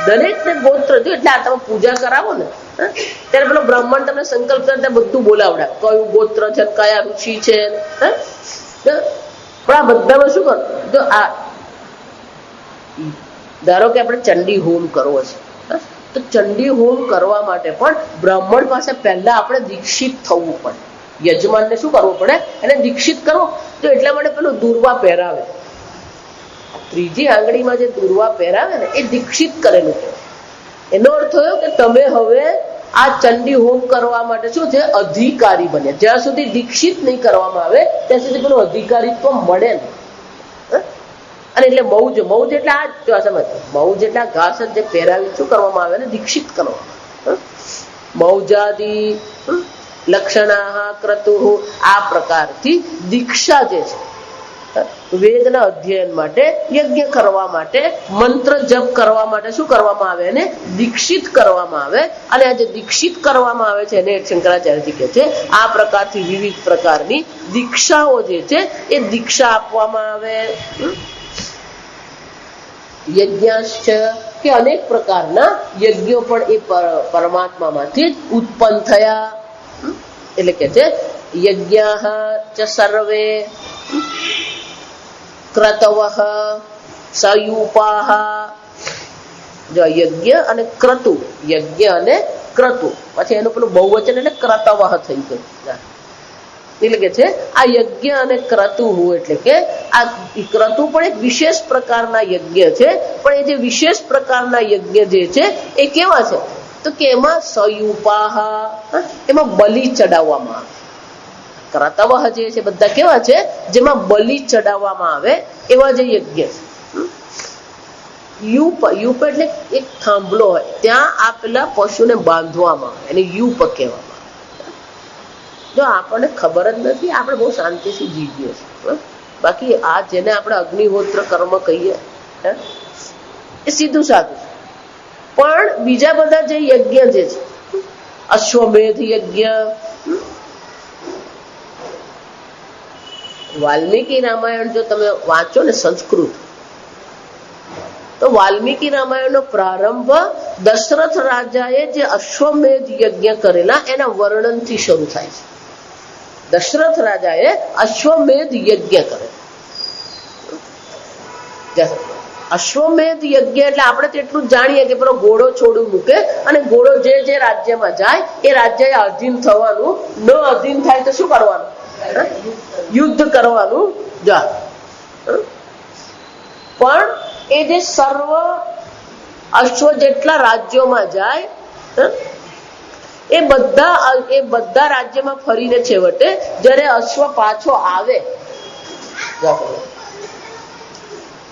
દરેક ને ગોત્ર. જો એટલે આ તમે પૂજા કરાવો ને ત્યારે પેલો બ્રાહ્મણ તમને સંકલ્પ કરતા બધું બોલાવડા, કયું ગોત્ર છે, કયા ઋષિ છે. પણ આ બધામાં શું કર? જો આ ધારો કે આપણે ચંડી હોમ કરવો છે, તો ચંડી હોમ કરવા માટે પણ બ્રાહ્મણ પાસે પહેલા આપણે દીક્ષિત થવું પડે. યજમાનને શું કરવું પડે? એને દીક્ષિત કરવો. તો એટલા માટે પેલું દુર્વા પહેરાવે, ત્રીજી આંગળીમાં જે દુર્વા પહેરાવે ને એ દીક્ષિત કરેલું છે. એનો અર્થ થયો કે તમે હવે આ ચંડી હોમ કરવા માટે શું છે, અધિકારી બન્યા. જ્યાં સુધી દીક્ષિત નહીં કરવામાં આવે ત્યાં સુધી પેલું અધિકારીત્વ મળે નહીં. અને એટલે મૌજ એટલે આ જ સમજ, મૌજ એટલે આ ઘાસ જે પહેરાવી શું કરવામાં આવે ને, દીક્ષિત કરવામાં. મૌજાદી લક્ષણા ક્રતુઃ, આ પ્રકારથી દીક્ષા જે છે, વેદના અધ્યયન માટે, યજ્ઞ કરવા માટે, મંત્ર જપ કરવા માટે શું કરવામાં આવે, એને દીક્ષિત કરવામાં આવે. અને આ જે દીક્ષિત કરવામાં આવે છે એને શંકરાચાર્યજી કહે છે આ પ્રકારથી વિવિધ પ્રકારની દીક્ષાઓ જે છે એ દીક્ષા આપવામાં આવે. યજ્ઞાશ્ચ, કે અનેક પ્રકારના યજ્ઞો પણ એ પરમાત્મામાંથી જ ઉત્પન્ન થયા. એટલે કે છે યજ્ઞાઃ ચ સર્વે ક્રતવઃ સયુપાઃ. જો યજ્ઞ અને ક્રતુ, યજ્ઞ અને ક્રતુ, પછી એનું પેલું બહુવચન એટલે ક્રતવઃ થઈ ગયું. એટલે કે છે આ યજ્ઞ અને ક્રતુ એટલે કે આ ક્રતુ પણ એક વિશેષ પ્રકારના યજ્ઞ છે. પણ એ જે વિશેષ પ્રકારના યજ્ઞ જે છે એ કેવા છે, તો કે એમાં સયુપાહ, એમાં બલિ ચડાવવામાં આવે. ક્રતવઃ જે છે બધા કેવા છે, જેમાં બલિ ચડાવવામાં આવે એવા જે યજ્ઞ છે. યુપ, યુપ એટલે એક થાંભલો હોય, ત્યાં આ પેલા પશુને બાંધવામાં આવે, એને યુપ કહેવામાં આવે. જો આપણને ખબર જ નથી, આપણે બહુ શાંતિથી જીવીએ છીએ. બાકી આ જેને આપણે અગ્નિહોત્ર કર્મ કહીએ એ સીધું સાધું. પણ બીજા બધા જે યજ્ઞ જે છે, અશ્વમેધ યજ્ઞ, વાલ્મીકી રામાયણ જો તમે વાંચો ને સંસ્કૃત, તો વાલ્મીકી રામાયણનો પ્રારંભ દશરથ રાજાએ જે અશ્વમેધ યજ્ઞ કરેલા એના વર્ણનથી શરૂ થાય છે. દશરથ રાજાએ અશ્વમેધ યજ્ઞ કરે. અશ્વમેધ યજ્ઞ એટલે આપણે તો એટલું જ જાણીએ કે પેલો ઘોડો છોડું મૂકે અને ઘોડો જે જે રાજ્યમાં જાય એ રાજ્યએ અધીન થવાનું, ન અધીન થાય તો શું કરવાનું, યુદ્ધ કરવાનું. પણ એ જે સર્વ અશ્વ જેટલા રાજ્યોમાં જાય એ બધા રાજ્યમાં ફરીને છેવટે જયારે અશ્વ પાછો આવે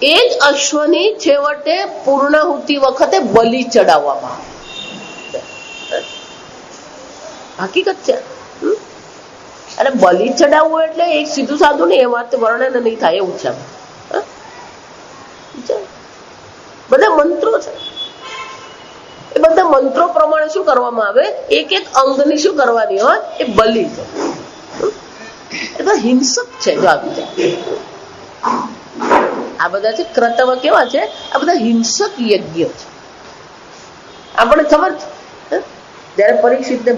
એ જ અશ્વની છેવટે પૂર્ણાહુતિ વખતે બલિ ચડાવવામાં આવે. હકીકત છે. અને બલિ ચડાવવું એટલે એક સીધું સાધું નહીં, એમાં વર્ણન નહીં થાય એવું છે. બધા મંત્રો છે, એ બધા મંત્રો પ્રમાણે શું કરવામાં આવે, એક એક અંગની શું કરવાની હોય એ બલિ છે. એ હિંસક છે. જો આ બધા છે ક્રતવ કેવા છે, આ બધા હિંસક યજ્ઞ છે. આપણને ખબર છે જયારે પરીક્ષિતને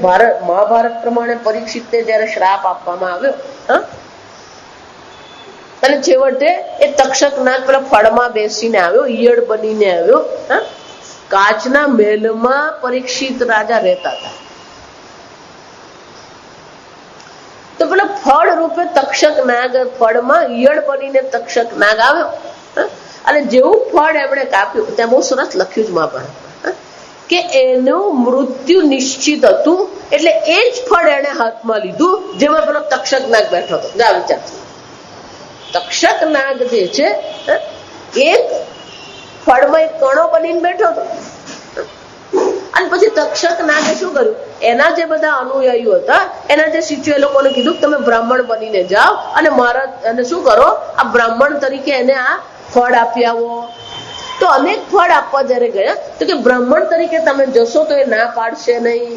મહાભારત પ્રમાણે પરીક્ષિતને જયારે શ્રાપ આપવામાં આવ્યો અને છેવટે એ તક્ષક નાગ પેલા ફળમાં બેસીને આવ્યો, ઈયળ બનીને આવ્યો. કાચના મહેલમાં પરીક્ષિત રાજા રહેતા હતા. તો પેલા ફળ રૂપે તક્ષક નાગ ફળમાં ઈયળ બનીને તક્ષક નાગ આવ્યો અને જેવું ફળ એમણે કાપ્યું, ત્યાં બહુ સરસ લખ્યું છે મહાભારત કે એનું મૃત્યુ નિશ્ચિત હતું, એટલે એ જ ફળ એને હાથમાં લીધું જેમાં પેલો તક્ષક નાગ બેઠો હતો. જા વિચાર, તક્ષક નાગ જે છે એક ફળમાં એક કણો બનીને બેઠો હતો. અને પછી તક્ષક નાગે શું કર્યું, એના જે બધા અનુયાયીઓ હતા એના જે શિષ્યો, એ લોકોને કીધું તમે બ્રાહ્મણ બનીને જાઓ અને મારા એને શું કરો, આ બ્રાહ્મણ તરીકે એને આ ફળ આપી આવો. તો અનેક ફળ આપવા જયારે ગયા તો કે બ્રાહ્મણ તરીકે તમે જશો તો એ ના પાડશે નહીં.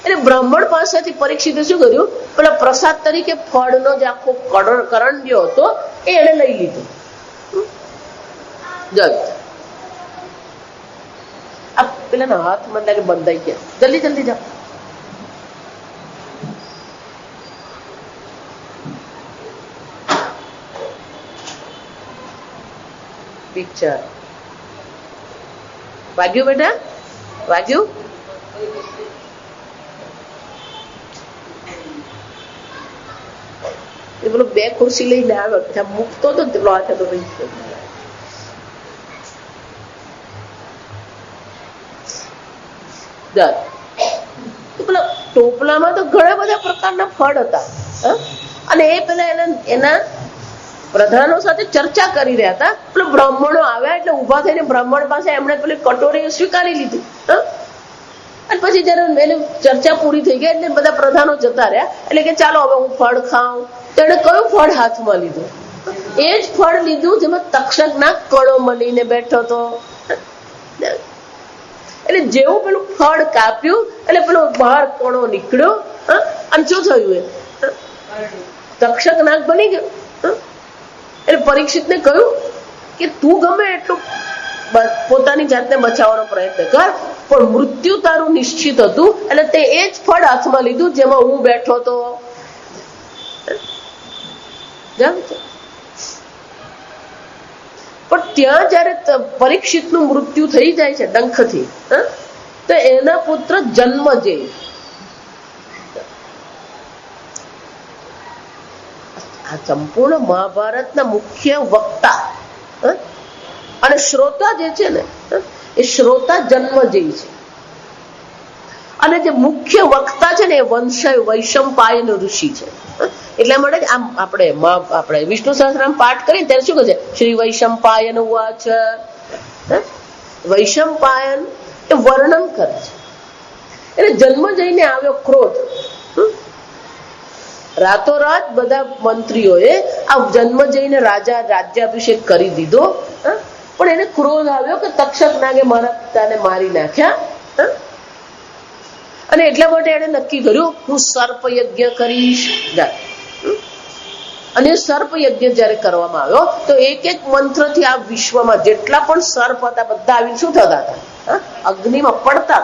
એટલે બ્રાહ્મણ પાસેથી પરીક્ષિતે શું કર્યું, પેલા પ્રસાદ તરીકે ફળનો જે આખો કરંડિયો હતો એ એને લઈ લીધો. પેલા હાથ મને લાગે બંધાઈ ગયા. જલ્દી જલ્દી જાઓ. પિક્ચર વાગ્યું બેટા, વાગ્યું? એ પેલો બે ખુરશી લઈને આવ્યો, મૂકતો હતો પેલો હાથે તો પેલા ટોપલામાં તો ઘણા બધા પ્રકારના ફળ હતા, અને એ પેલા એના પ્રધાનો સાથે ચર્ચા કરી રહ્યા હતા. પેલો બ્રાહ્મણો આવ્યા એટલે ઉભા થઈને બ્રાહ્મણ પાસે એમણે પેલી કટોરી સ્વીકારી લીધી. અને પછી જયારે એની ચર્ચા પૂરી થઈ ગઈ એટલે બધા પ્રધાનો જતા રહ્યા. એટલે કે ચાલો હવે હું ફળ ખાઉં. તો એને કયું ફળ હાથમાં લીધું? એ જ ફળ લીધું જેમાં તક્ષક ના કણો મળીને બેઠો હતો. એટલે જેવું પેલું ફળ કાપ્યું એટલે પેલો બહાર કણો નીકળ્યો, અને શું થયું? એ તક્ષક નાગ બની ગયો. એટલે પરીક્ષિતને કહ્યું કે તું ગમે એટલું પોતાની જાતને બચાવવાનો પ્રયત્ન કર, પણ મૃત્યુ તારું નિશ્ચિત હતું. એટલે તે એ જ ફળ હાથમાં લીધું જેમાં હું બેઠો હતો. પણ ત્યાં જયારે પરીક્ષિતનું મૃત્યુ થઈ જાય છે ડંખથી, તો એના પુત્ર જન્મજય, આ સંપૂર્ણ મહાભારતના મુખ્ય વક્તા અને શ્રોતા જે છે ને, એ શ્રોતા જન્મજય છે. અને જે મુખ્ય વક્તા છે ને એ વૈશંપાયન ઋષિ છે. એટલા માટે આમ આપણે વિષ્ણુ સહસ્રનામ પાઠ કરીએ ત્યારે શું કહે છે? શ્રી વૈશંપાયન ઉવાચ. વૈશંપાયન એ વર્ણન કરે છે. એટલે જન્મ જઈને આવ્યો ક્રોધ. રાતોરાત બધા મંત્રીઓએ આ જન્મ જઈને રાજા રાજ્યાભિષેક કરી દીધો, પણ એને ક્રોધ આવ્યો કે તક્ષક નાગે મારા પિતાને મારી નાખ્યા. અને એટલા માટે એને નક્કી કર્યું હું સર્પ યજ્ઞ કરીશ. અને સર્પ યજ્ઞ જયારે કરવામાં આવ્યો તો એક એક મંત્રથી આ વિશ્વમાં જેટલા પણ સર્પ હતા બધા આવીને શું થતા હતા? અગ્નિમાં પડતા.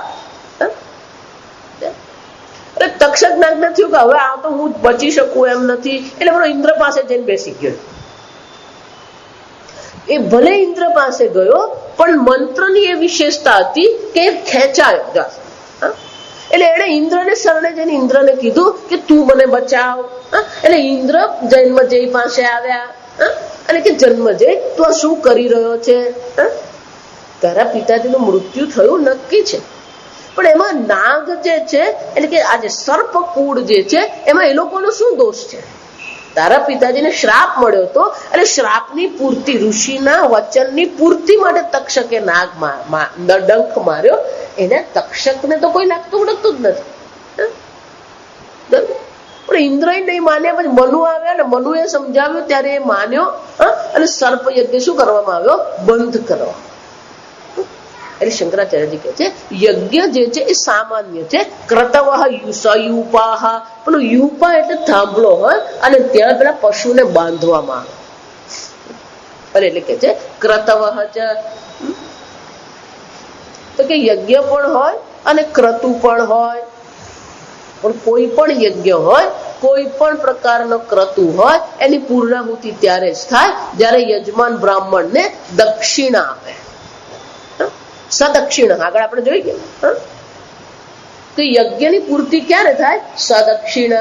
તક્ષક નાગને થયું કે હવે આ તો હું બચી શકું એમ નથી. એટલે પેલો ઇન્દ્ર પાસે જઈને બેસી ગયો. એ ભલે ઇન્દ્ર પાસે ગયો, પણ મંત્રની એ વિશેષતા હતી કે ખેંચાયો. એટલે એને ઇન્દ્રને શરણે જઈને ઇન્દ્રને કીધું કે તું મને બચાવ. એટલે ઇન્દ્ર જન્મજય પાસે આવ્યા અને કે જન્મજય તું આ શું કરી રહ્યો છે? તારા પિતાજીનું મૃત્યુ થયું નક્કી છે, પણ એમાં નાગ જે છે એટલે કે આ જે સર્પકૂળ જે છે એમાં એ લોકોનો શું દોષ છે? તારા પિતાજીને શ્રાપ મળ્યો હતો, એટલે શ્રાપની પૂર્તિ, ઋષિના વચનની પૂર્તિ માટે તક્ષકે નાગ ડંખ માર્યો. એને તક્ષકને તો કોઈ લાગતું ઓળખતું જ નથી. પણ ઇન્દ્ર નહીં માન્યા. પછી મનુ આવ્યા ને મનુએ સમજાવ્યું ત્યારે એ માન્યો, અને સર્પ યજ્ઞ શું કરવામાં આવ્યો? બંધ કરવા. એટલે શંકરાચાર્યજી કહે છે યજ્ઞ જે છે એ સામાન્ય છે. ક્રતવઃ યુપાહ, પેલું યુપા એટલે થાંભલો હોય અને ત્યાં પેલા પશુને બાંધવામાં આવે. એટલે કે છે ક્રતવઃ ચ, તો કે યજ્ઞ પણ હોય અને ક્રતુ પણ હોય. પણ કોઈ પણ યજ્ઞ હોય, કોઈ પણ પ્રકારનો ક્રતુ હોય, એની પૂર્ણાહુતિ ત્યારે જ થાય જયારે યજમાન બ્રાહ્મણને દક્ષિણા આપે. સદક્ષિણ આગળ આપણે જોઈ ગયા. તો યજ્ઞની પૂર્તિ ક્યારે થાય? સદક્ષિણ.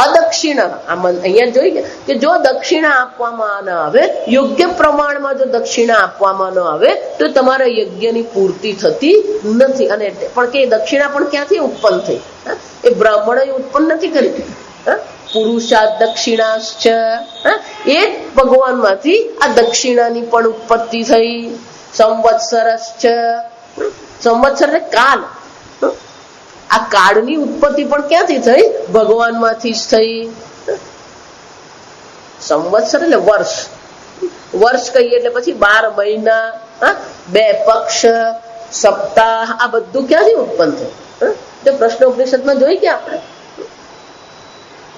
અદક્ષિણ અહીંયા જોઈ ગયા કે જો દક્ષિણા આપવામાં ન આવે, યોગ્ય પ્રમાણમાં જો દક્ષિણા આપવામાં ન આવે તો તમારા યજ્ઞની પૂર્તિ થતી નથી. અને પણ કે દક્ષિણા પણ ક્યાંથી ઉત્પન્ન થઈ? એ બ્રાહ્મણોએ ઉત્પન્ન નથી કરી. પુરુષાદ દક્ષિણાશ્ચ, એ ભગવાનમાંથી આ દક્ષિણાની પણ ઉત્પત્તિ થઈ. સંવત્સરશ્ચ, સંવત્સર ને કાળ. આ કાળની ઉત્પત્તિ પણ ક્યાંથી થઈ? ભગવાનમાંથી જ થઈ. સંવત્સર એટલે વર્ષ. વર્ષ કહીએ એટલે પછી 12 મહિના, 2 પક્ષ, સપ્તાહ, આ બધું ક્યાંથી ઉત્પન્ન થયું? જો પ્રશ્ન ઉપનિષદમાં જોઈ ગયા આપણે.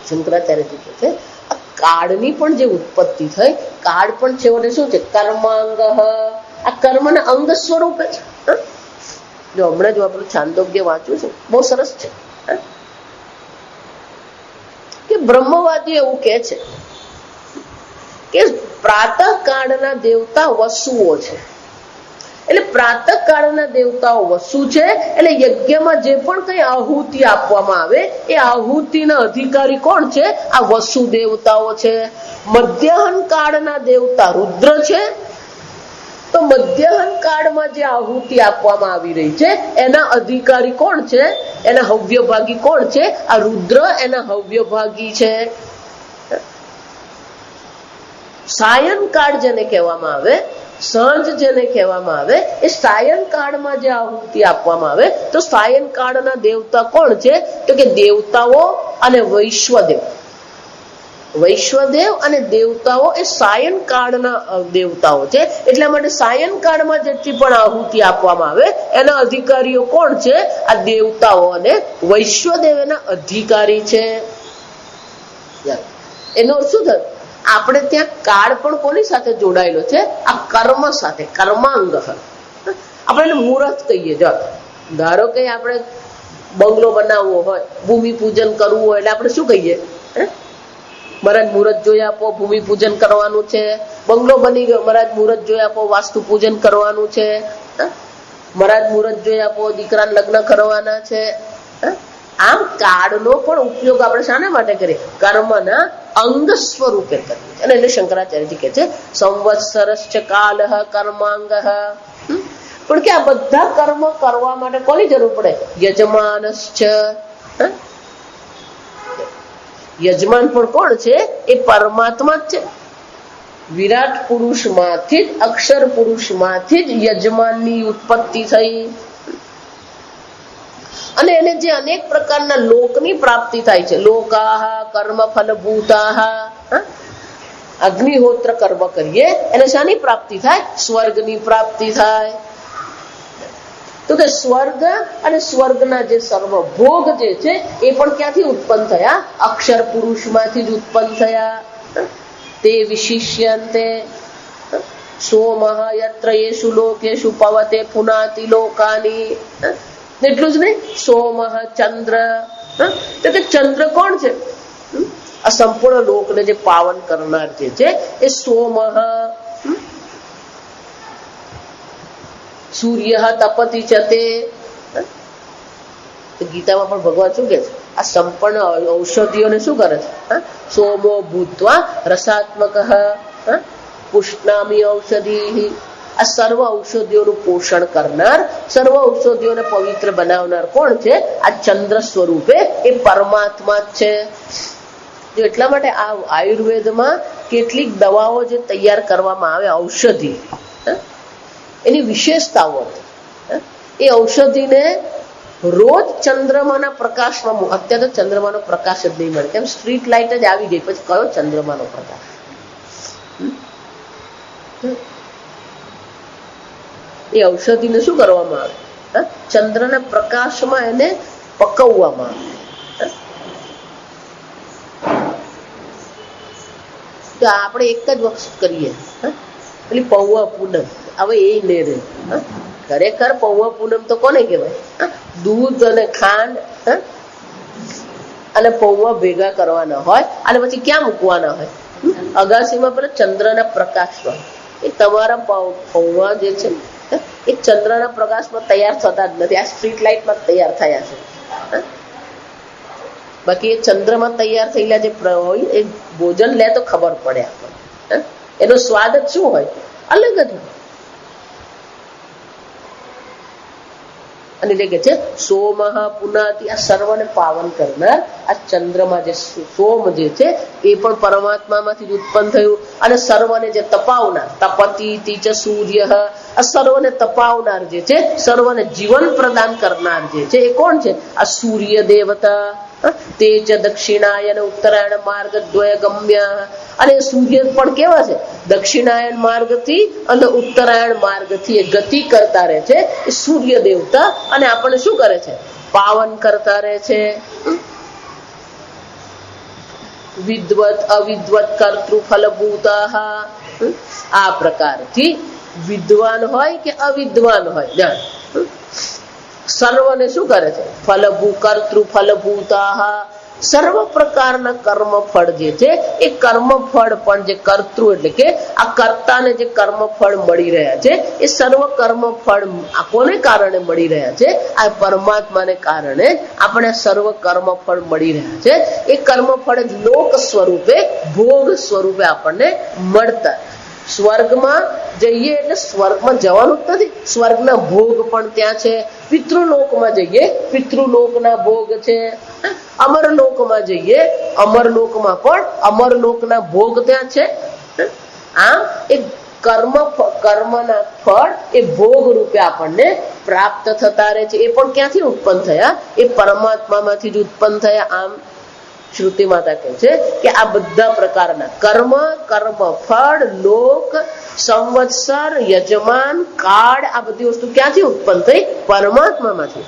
શંકરાચાર્યજી કહે છે આ કાળની પણ જે ઉત્પત્તિ થઈ, કાળ પણ છેવટે શું છે? કર્માંગ. આ કર્મના અંગ સ્વરૂપે છે. જો હમણાં જો આપણું છાંદોગ્ય વાંચ્યું છે, બહુ સરસ છે કે બ્રહ્મવાદી એવું કે છે કે પ્રાતઃકાળના દેવતા વસુઓ છે. એટલે પ્રાતઃકાળના દેવતાઓ વસુ છે. એટલે યજ્ઞમાં જે પણ કઈ આહુતિ આપવામાં આવે એ આહુતિના અધિકારી કોણ છે? આ વસુ દેવતાઓ છે. મધ્યાહન કાળના દેવતા રુદ્ર છે. તો મધ્યાહન કાળમાં જે આહુતિ આપવામાં આવી રહી છે એના અધિકારી કોણ છે? એના હવ્યભાગી કોણ છે? આ રુદ્ર એના હવ્યભાગી છે. સાયંકાળ જેને કહેવામાં આવે, સાંજ જેને કહેવામાં આવે, એ સાયંકાળમાં જે આહુતિ આપવામાં આવે તો સાયંકાળના દેવતા કોણ છે? તો કે દેવતાઓ અને વૈશ્વદેવ. વૈશ્વદેવ અને દેવતાઓ એ સાયંકાળના દેવતાઓ છે. એટલા માટે સાયંકાળમાં જેટલી પણ આહુતિ આપવામાં આવે એના અધિકારીઓ કોણ છે? આ દેવતાઓ અને વૈશ્વદેવ એના અધિકારી છે. એનો શું થયું? આપણે ત્યાં કાળ પણ કોની સાથે જોડાયેલો છે? આ કર્મ સાથે, કર્માંગ. આપણે એને મુહૂર્ત કહીએ. જો ધારો કે આપણે બંગલો બનાવવો હોય, ભૂમિ પૂજન કરવું હોય, એટલે આપણે શું કહીએ? મહારાજ મુહૂર્ત જોઈ આપો, ભૂમિ પૂજન કરવાનું છે. બંગલો બની ગયો, મહારાજ મુહૂર્ત જોઈ આપો, વાસ્તુ પૂજન કરવાનું છે. મહારાજ મુહૂર્ત જોઈ આપો, દીકરાને લગ્ન કરવાના છે. આમ કાળનો પણ ઉપયોગ આપણે શાના માટે કરીએ? કર્મના અંગ સ્વરૂપે કરીએ. અને એટલે શંકરાચાર્યજી કહે છે સંવત્સરશ્ચ કાલઃ કર્માંગ. પણ કે આ બધા કર્મ કરવા માટે કોની જરૂર પડે? યજમાનશ્ચ. યજમાન પણ કોણ છે? એ પરમાત્મા જ છે. વિરાટ પુરુષમાંથી જ, અક્ષર પુરુષમાંથી જ યજમાનની ઉત્પત્તિ થઈ. અને એને જે અનેક પ્રકારના લોકની પ્રાપ્તિ થાય છે, લોકાહ કર્મ ફલભૂતાહ. અગ્નિહોત્ર કર્મ કરીએ એને શાની પ્રાપ્તિ થાય? સ્વર્ગની પ્રાપ્તિ થાય. તો કે સ્વર્ગ અને સ્વર્ગના જે સર્વ ભોગ જે છે એ પણ ક્યાંથી ઉત્પન્ન થયા? અક્ષર પુરુષમાંથી જ ઉત્પન્ન થયા. તે વિશિષ્યંતે સોમઃ યત્ર યેષુ લોકેષુ પવતે પુનાતિ લોકાની. એટલું જ નહીં, સોમઃ ચંદ્ર. તો કે ચંદ્ર કોણ છે? આ સંપૂર્ણ લોકને જે પાવન કરનાર જે છે એ સોમઃ. સૂર્ય તપતિ ચતે. ગીતામાં પણ ભગવાન શું કે છે? આ સંપૂર્ણ ઔષધિઓને શું કરે છે? સોમો ભૂત્વા રસાત્મક પુષ્ણામી ઔષધિ. આ સર્વ ઔષધિઓનું પોષણ કરનાર, સર્વ ઔષધિઓને પવિત્ર બનાવનાર કોણ છે? આ ચંદ્ર સ્વરૂપે એ પરમાત્મા જ છે. એટલા માટે આ આયુર્વેદમાં કેટલીક દવાઓ જે તૈયાર કરવામાં આવે, ઔષધિ, એની વિશેષતાઓ હતી. એ ઔષધિને રોજ ચંદ્રમાના પ્રકાશમાં, અત્યારે તો ચંદ્રમાનો પ્રકાશ જ નહીં મળે, કેમ? સ્ટ્રીટ લાઇટ જ આવી ગઈ, પછી કયો ચંદ્રમાનો પ્રકાશ? એ ઔષધિને શું કરવામાં આવે? ચંદ્રના પ્રકાશમાં એને પકવવામાં આવે. તો આપણે એક જ વસ્તુ કરીએ, પેલી પૌવા પૂનમ. હવે એ લે રે, ખરેખર પૌવા પૂનમ તો કોને કહેવાય? દૂધ અને ખાંડ અને પૌવા ભેગા કરવાના હોય અને પછી ક્યાં મૂકવાના હોય? અગાસીમાં પેલા ચંદ્રના પ્રકાશમાં. એ તમારા પૌવા જે છે એ ચંદ્રના પ્રકાશમાં તૈયાર થતા જ નથી. આ સ્ટ્રીટ લાઇટમાં તૈયાર થયા છે. બાકી એ ચંદ્રમાં તૈયાર થયેલા જે હોય એ ભોજન લે તો ખબર પડે આપણને. એનો સ્વાદ જ શું હોય? અલગ જ હોય. અને કે છે સોમઃ પુનાતિ. આ સર્વને પાવન કરનાર આ ચંદ્રમાં જે સોમ જે છે એ પણ પરમાત્મામાંથી જ ઉત્પન્ન થયું. અને સર્વને જે તપાવનાર, તપતિ ચ સૂર્ય. આ સર્વને તપાવનાર જે છે, સર્વને જીવન પ્રદાન કરનાર જે છે એ કોણ છે? આ સૂર્ય દેવતા. તે જ દક્ષિણાયન ઉત્તરાયણ માર્ગ દ્વય ગમ્ય. અને સૂર્ય પણ કેવા છે? દક્ષિણાયન માર્ગથી અને ઉત્તરાયણ માર્ગથી એ ગતિ કરતા રહે છે. એ સૂર્ય દેવતા. અને આપણને શું કરે છે? પાવન કરતા રહે છે. વિદ્વત અવિદ્વત કર્તૃ ફલભૂતા. આ પ્રકારથી વિદ્વાન હોય કે અવિદ્વાન હોય, સર્વને શું કરે છે? ફલભૂ કર્તૃ ફલભૂતા. સર્વ પ્રકારના કર્મ ફળ જે છે એ કર્મ ફળ પણ જે કર્તૃ એટલે કે આ કર્તાને જે કર્મ ફળ મળી રહ્યા છે એ સર્વ કર્મ ફળ કોને કારણે મળી રહ્યા છે? આ પરમાત્માને કારણે આપણે સર્વ કર્મ ફળ મળી રહ્યા છે. એ કર્મ ફળ લોક સ્વરૂપે, ભોગ સ્વરૂપે આપણને મળતા. સ્વર્ગમાં જઈએ એટલે સ્વર્ગમાં જવાનું જ નથી, સ્વર્ગના ભોગ પણ ત્યાં છે. પિતૃલોકમાં જઈએ, પિતૃલોકના ભોગ છે. અમરલોકમાં જઈએ, અમરલોકમાં પણ અમરલોકના ભોગ ત્યાં છે. આમ એ કર્મના ફળ એ ભોગ રૂપે આપણને પ્રાપ્ત થતા રહે છે. એ પણ ક્યાંથી ઉત્પન્ન થયા? એ પરમાત્મામાંથી જ ઉત્પન્ન થયા. આમ શ્રુતિ માતા કહે છે કે આ બધા પ્રકારના કર્મ, કર્મ ફળ, લોક, સંવત્સર, યજમાન, કાળ, આ બધી વસ્તુ ક્યાંથી ઉત્પન્ન થઈ? પરમાત્મામાંથી.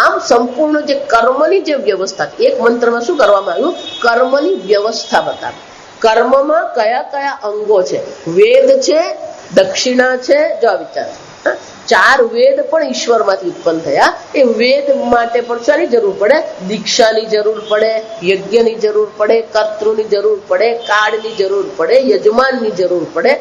આમ સંપૂર્ણ જે કર્મની જે વ્યવસ્થા, એક મંત્રમાં શું કરવામાં આવ્યું? કર્મની વ્યવસ્થા બતાવી. કર્મમાં કયા કયા અંગો છે? વેદ છે, દક્ષિણા છે. જો વિચાર, 4 વેદ પણ ઈશ્વરમાંથી ઉત્પન્ન થયા. એ વેદ માટે પણ શાની જરૂર પડે? દીક્ષાની જરૂર પડે, યજ્ઞની જરૂર પડે, કર્તૃની જરૂર પડે, કાળની જરૂર પડે, યજમાનની જરૂર પડે,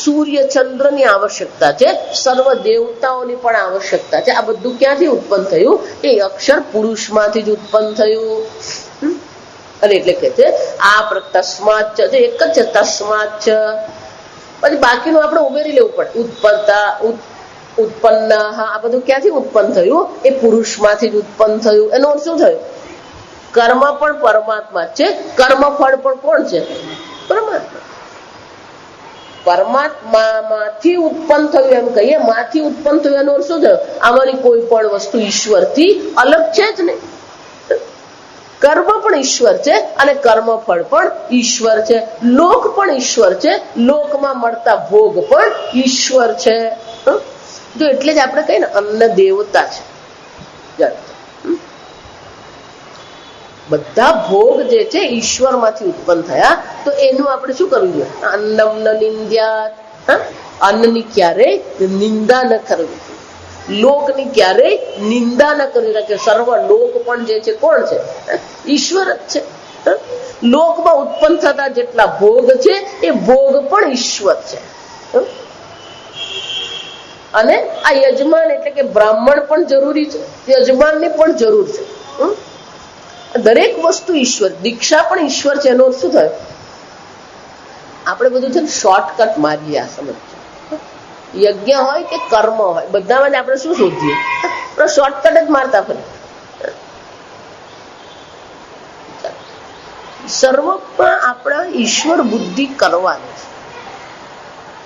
સૂર્ય ચંદ્રની આવશ્યકતા છે, સર્વ દેવતાઓની પણ આવશ્યકતા છે. આ બધું ક્યાંથી ઉત્પન્ન થયું? એ અક્ષર પુરુષમાંથી જ ઉત્પન્ન થયું. અને એટલે કે છે આ તસ્માત છે, એક જ છે તસ્માત છે. પછી બાકીનું આપણે ઉમેરી લેવું પડે. ઉત્પન્નતા, ઉત્પન્ન, આ બધું ક્યાંથી ઉત્પન્ન થયું? એ પુરુષમાંથી જ ઉત્પન્ન થયું. એનો શું થયું? કર્મ પણ પરમાત્મા છે, કર્મ ફળ પણ કોણ છે? પરમાત્મા. પરમાત્મામાંથી ઉત્પન્ન થયું એમ કહીએ, માંથી ઉત્પન્ન થયું એનો શું થયું? આમાંની કોઈ પણ વસ્તુ ઈશ્વરથી અલગ છે જ નહીં. કર્મ પણ ઈશ્વર છે અને કર્મ ફળ પણ ઈશ્વર છે. લોક પણ ઈશ્વર છે, લોકમાં મળતા ભોગ પણ ઈશ્વર છે. જો એટલે જ આપણે કહીએ ને અન્ન દેવતા છે. બધા ભોગ જે છે ઈશ્વરમાંથી ઉત્પન્ન થયા. તો એનું આપણે શું કરવું જોઈએ? અન્નમ ન નિંદ્યાત. અન્નની ક્યારેય નિંદા ન કરવી, લોકની ક્યારેય નિંદા ન કરવી. કે સર્વ લોક પણ જે છે કોણ છે? ઈશ્વર જ છે. લોકમાં ઉત્પન્ન થતા જેટલા ભોગ છે એ ભોગ પણ ઈશ્વર છે. અને આ યજમાન એટલે કે બ્રાહ્મણ પણ જરૂરી છે, યજમાનની પણ જરૂર છે. દરેક વસ્તુ ઈશ્વર. દીક્ષા પણ ઈશ્વર છે. એનો શું થયો? આપણે બધું છે ને શોર્ટકટ મારીએ. આ સમજ, યજ્ઞ હોય કે કર્મ હોય, બધામાં આપણે શું શોધીએ? શોર્ટકટ જ મારતા ફરી. સર્વમાં આપણે ઈશ્વર બુદ્ધિ કરવાની છે.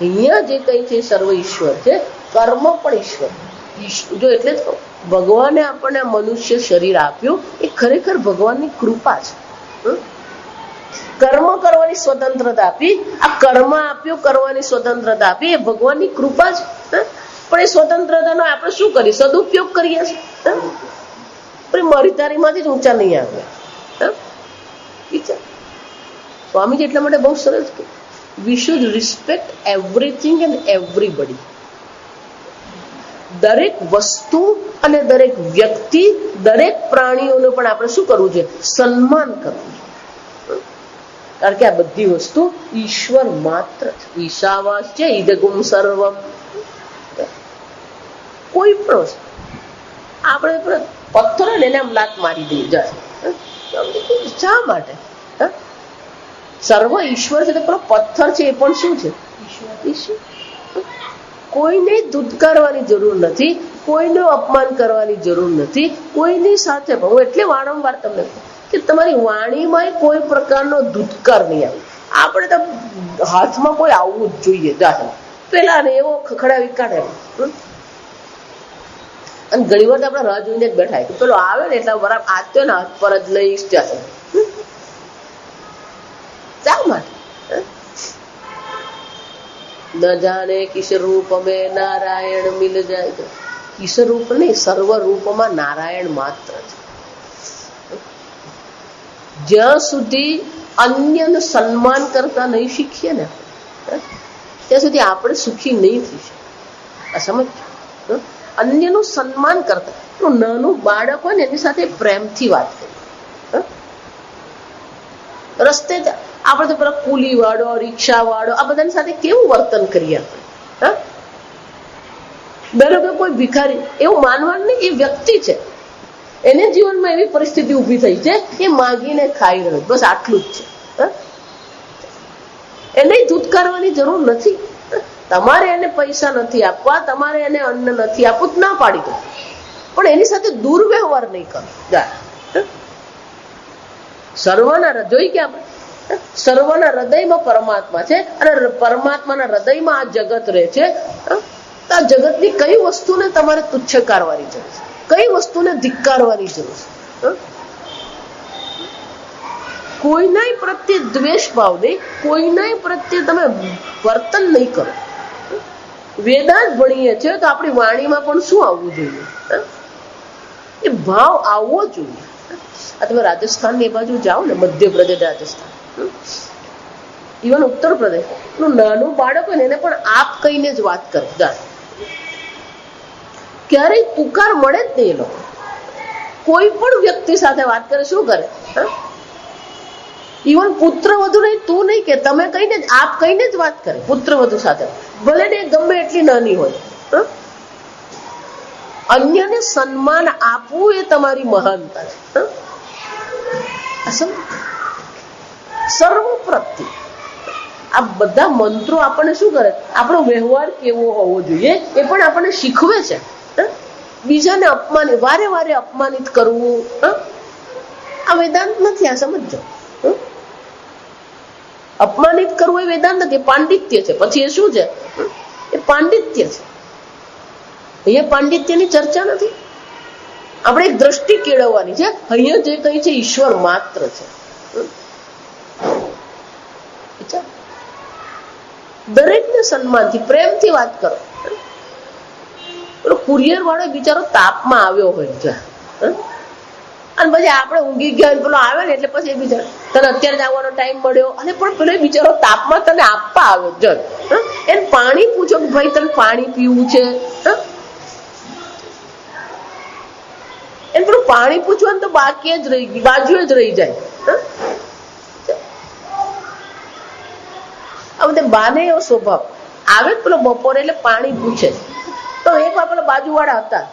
અહીંયા જે કઈ છે સર્વ ઈશ્વર છે, કર્મ પણ ઈશ્વર. જો એટલે જ ભગવાને આપણને મનુષ્ય શરીર આપ્યું એ ખરેખર ભગવાનની કૃપા છે. કર્મ કરવાની સ્વતંત્રતા આપી, આ કર્મ આપ્યું કરવાની સ્વતંત્રતા આપી, એ ભગવાનની કૃપા છે. પણ એ સ્વતંત્રતાનો આપણે શું કરીએ? સદુપયોગ કરીએ છીએ. મારી તારીમાંથી જ ઊંચા નહીં આવે. સ્વામીજી એટલા માટે બહુ સરસ કે we should respect everything and everybody. દરેક વસ્તુ અને દરેક વ્યક્તિ, દરેક પ્રાણીઓનું પણ આપણે શું કરવું છે? સન્માન કરવું છે. કારણ કે આ બધી વસ્તુ ઈશ્વર માત્ર છે. ઈશાવાસ છે ઈદગુમ સર્વમ. કોઈ પણ વસ્તુ આપણે પથ્થર ને એને આમ લાત મારી દઈએ જાય. શા માટે? સર્વ ઈશ્વર છે. તો પથ્થર છે એ પણ શું છે? ઈશ્વર. કોઈને ધુતકારવાની જરૂર નથી, કોઈનું અપમાન કરવાની જરૂર નથી, કોઈની સાથે. હું એટલે વારંવાર તમને કે તમારી વાણીમાં કોઈ પ્રકારનો ધુતકાર નહીં આવે. આપણે તો હાથમાં કોઈ આવવું જ જોઈએ. પેલા ને એવો ખખડાવી કાઢે. અને ઘણી વાર આપણે રાહ જોઈને જ બેઠા કે પેલો આવે ને એટલે બરાબર આતો ને હાથ પર જ લઈશ. શા માટે? ન જાણે કિસ રૂપ મેં નારાયણ મિલ જાય. કિસ રૂપ નહીં, સર્વ રૂપમાં નારાયણ માત્ર છે. જ્યાં સુધી અન્યનું સન્માન કરતા નહીં શીખીએ ને ત્યાં સુધી આપણે સુખી નહીં થઈ શકીએ. આ સમજ? અન્યનું સન્માન કરતા. નાનું બાળક હોય ને એની સાથે પ્રેમથી વાત કરીએ. રસ્તે આપણે તો પેલા કુલી વાળો, રિક્ષા વાળો, આ બધાની સાથે કેવું વર્તન કરીએ આપણે? બરાબર. કોઈ ભિખારી એવું માનવાનું નહીં, એ વ્યક્તિ છે. એને જીવનમાં એવી પરિસ્થિતિ ઊભી થઈ છે એ માંગીને ખાઈ રહ્યો, બસ આટલું જ છે. એને ધૂતકારવાની જરૂર નથી. તમારે એને પૈસા નથી આપવા, તમારે એને અન્ન નથી આપવું, ના પાડી દો, પણ એની સાથે દુર્વ્યવહાર નહીં કરો. સર્વના હૃદય કે આપણે સર્વના હૃદયમાં પરમાત્મા છે અને પરમાત્માના હૃદયમાં આ જગત રહે છે. આ જગતની કઈ વસ્તુને તમારે તુચ્છકારવાની જરૂર છે? કઈ વસ્તુને ધિક્કારવાની જરૂર છે? કોઈના પ્રત્યે દ્વેષ ભાવ નહીં, કોઈના પ્રત્યે તમે વર્તન નહીં કરો. વેદાંત ભણીએ છીએ તો આપણી વાણીમાં પણ શું આવવું જોઈએ? એ ભાવ આવવો જોઈએ. આ તમે રાજસ્થાનની એ બાજુ જાઓ ને, મધ્યપ્રદેશ, રાજસ્થાન, ઇવન ઉત્તર પ્રદેશ, નાનું બાળક હોય ને એને પણ આપ કહીને જ વાત કરે. ક્યારેય તુકાર મળે જ નહીં. એ લોકો કોઈ પણ વ્યક્તિ સાથે વાત કરે, શું કરે? ઇવન પુત્ર વધુ નહીં, તું નહીં કે, તમે કહીને જ, આપ કહીને જ વાત કરે પુત્ર વધુ સાથે, ભલે ને ગમે એટલી નાની હોય. અન્યને સન્માન આપવું એ તમારી મહાનતા છે. સર્વ પ્રત્યે આ બધા મંત્રો આપણને શું કરે? આપણો વ્યવહાર કેવો હોવો જોઈએ એ પણ આપણને શીખવે છે. બીજાને અપમાનિત, વારે વારે અપમાનિત કરવું આ વેદાંત નથી. આ સમજો, અપમાનિત કરવું એ વેદાંત નથી, પાંડિત્ય છે. પછી એ શું છે? એ પાંડિત્ય છે. અહીંયા પાંડિત્યની ચર્ચા નથી. આપણે એક દ્રષ્ટિ કેળવવાની છે. અહીંયા જે કઈ છે ઈશ્વર માત્ર છે. દરેકને સન્માનથી, પ્રેમથી વાત કરો. કુરિયર વાળો બિચારો તાપમાં આવ્યો હોય છે અને પછી આપણે ઊંઘી ગયા, પેલો આવે ને એટલે પછી એ બિચારો, તને અત્યારે જ આવવાનો ટાઈમ મળ્યો, અને પણ પેલો બિચારો તાપમાં તને આપવા આવ્યો જ. એને પાણી પૂછો કે ભાઈ તને પાણી પીવું છે? એને પેલું પાણી પૂછવાનું તો બાકી જ રહી ગયું, બાજુ જ રહી જાય. હવે બાને એવો સ્વભાવ આવે, પેલો બપોરે એટલે પાણી પૂછે. તો એક વાર પેલા બાજુ વાળા હતા,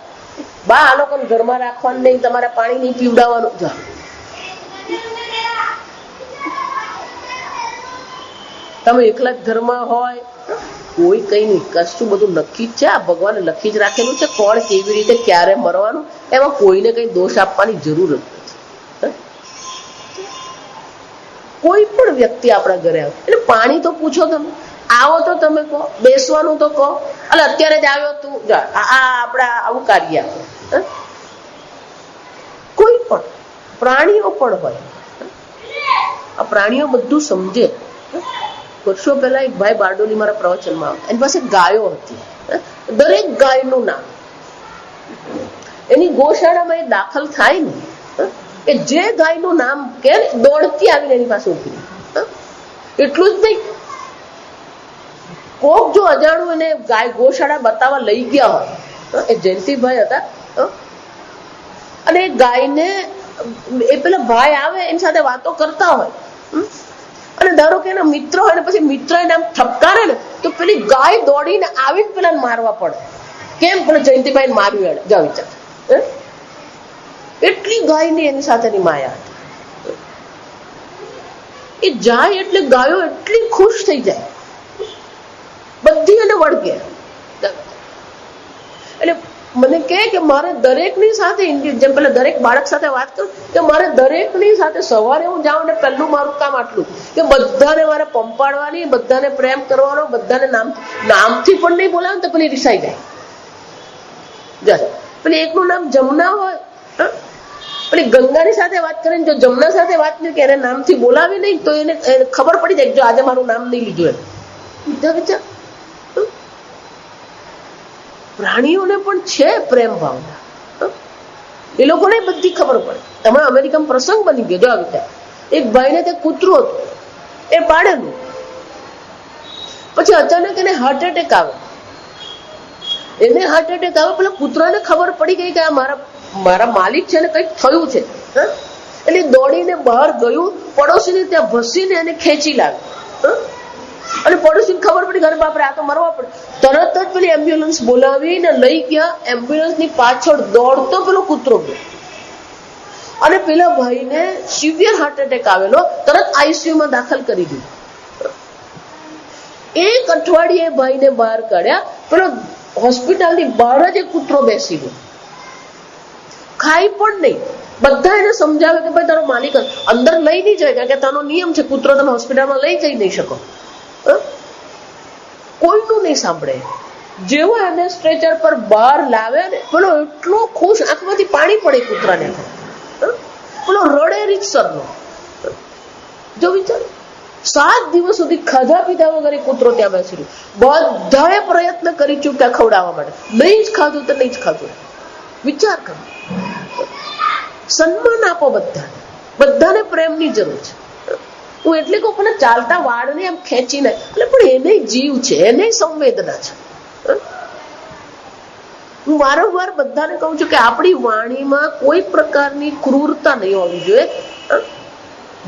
બા આ લોકોને ઘરમાં રાખવાનું નહીં, તમારે પાણી નહીં પીવડાવવાનું. તમે એકલા જ ઘરમાં હોય, કોઈ કઈ નહીં, કશું બધું નક્કી જ છે. આ ભગવાને લખી જ રાખેલું છે, કોણ કેવી રીતે ક્યારે મરવાનું. એમાં કોઈને કઈ દોષ આપવાની જરૂર જ નથી. કોઈ પણ વ્યક્તિ આપણા ઘરે આવે એટલે પાણી તો પૂછો. તમે આવો તો તમે કહો, બેસવાનું તો કહો. એટલે અત્યારે જ આવ્યો તું, આપડા આવું કાર્ય. કોઈ પણ પ્રાણીઓ પણ હોય, આ પ્રાણીઓ બધું સમજે. વર્ષો પહેલા એક ભાઈ બારડોલી મારા પ્રવચનમાં આવ્યા, એની પાસે ગાયો હતી. દરેક ગાયનું નામ, એની ગૌશાળામાં એ દાખલ થાય ને, એ જે ગાયનું નામ કે દોડતી આવીને એની પાસે ઉભી. એટલું જ નહીં, કોક જો અજાણું એને ગાય ગૌશાળા બતાવવા લઈ ગયા હોય, એ જયંતિભાઈ હતા, અને એ ગાયને એ પેલા ભાઈ આવે એની સાથે વાતો કરતા હોય, અને ધારો કે એના મિત્ર હોય ને પછી મિત્ર એને આમ ઠપકારે ને તો પેલી ગાય દોડીને આવીને પેલા મારવા પડે. કેમ? પેલા જયંતિભાઈ માર્યું એને. જાઓ વિચાર, એટલી ગાયની એની સાથેની માયા હતી. એ જાય એટલે ગાયો એટલી ખુશ થઈ જાય, બધી એને વળગે. એટલે મને કે મારે દરેકની સાથે, જેમ પેલા દરેક બાળક સાથે વાત કરું કે મારે દરેકની સાથે સવારે હું જાઉં ને પહેલું મારું કામ આટલું કે બધાને મારે પંપાડવાની, બધાને પ્રેમ કરવાનો, બધાને નામથી પણ નહીં બોલાવે તો પેલી રિસાઈ જાય. પેલી એકનું નામ જમના હોય, પેલી ગંગાની સાથે વાત કરીને જો જમના સાથે વાત નહીં કે એને નામથી બોલાવી નહીં તો એને ખબર પડી જાય જો આજે મારું નામ નહીં લીધું એમ. વિચાર, પ્રાણીઓને પણ છે પ્રેમ ભાવના, એ લોકોને બધી ખબર પડે. હમણાં અમેરિકામાં પ્રસંગ બની ગયો. જો વિચાર, એક ભાઈને તે કૂતરું હતું, એ પાડેલું, પછી અચાનક એને હાર્ટ એટેક આવે. એને હાર્ટ એટેક આવે, પેલા કૂતરાને ખબર પડી ગઈ કે આ મારા માલિક છે ને કંઈક થયું છે. એટલે દોડીને બહાર ગયું, પડોશીને ત્યાં ભસીને એને ખેંચી લાવ્યો. અને પડોશીને ખબર પડી, ઘરે બાપરે આ તો મરવા પડે. તરત જ પેલી એમ્બ્યુલન્સ બોલાવીને લઈ ગયા. એમ્બ્યુલન્સની પાછળ દોડતો પેલો કૂતરો ગયો, અને પેલા ભાઈને સિવિયર હાર્ટ એટેક આવેલો, તરત આઈસીયુમાં દાખલ કરી દીધું. એક અઠવાડિયે ભાઈને બહાર કાઢ્યા, પેલો હોસ્પિટલની બહાર જ એક કૂતરો બેસી ગયો, ખાઈ પણ નહીં. બધા એને સમજાવે કે ભાઈ તારો માલિક અંદર લઈ નહીં જાય, કારણ કે તારો નિયમ છે, કૂતરો તમે હોસ્પિટલમાં લઈ જઈ નહીં શકો. કોઈનું નહીં સાંભળે. જેવો એને સ્ટ્રેચર પર બહાર લાવે ને પેલો એટલો ખુશ, આંખમાંથી પાણી પડે કૂતરાને, પેલો રડે રીતસરનો. જો વિચાર, 7 દિવસ સુધી ખાધા પીધા વગર કૂતરો ત્યાં બેસી રહ્યો. બધાએ પ્રયત્ન કરી ચૂક્યા ખવડાવવા માટે, નહીં જ ખાધું તો નહીં જ ખાધું. વિચાર કરો. સન્માન આપો બધાને, બધાને પ્રેમની જરૂર છે. હું એટલે કહું, પણ ચાલતા વાળને આમ ખેંચીને, એટલે પણ એને જીવ છે, એને સંવેદના છે. હું વારંવાર બધાને કહું છું કે આપણી વાણીમાં કોઈ પ્રકારની ક્રૂરતા નહીં હોવી જોઈએ.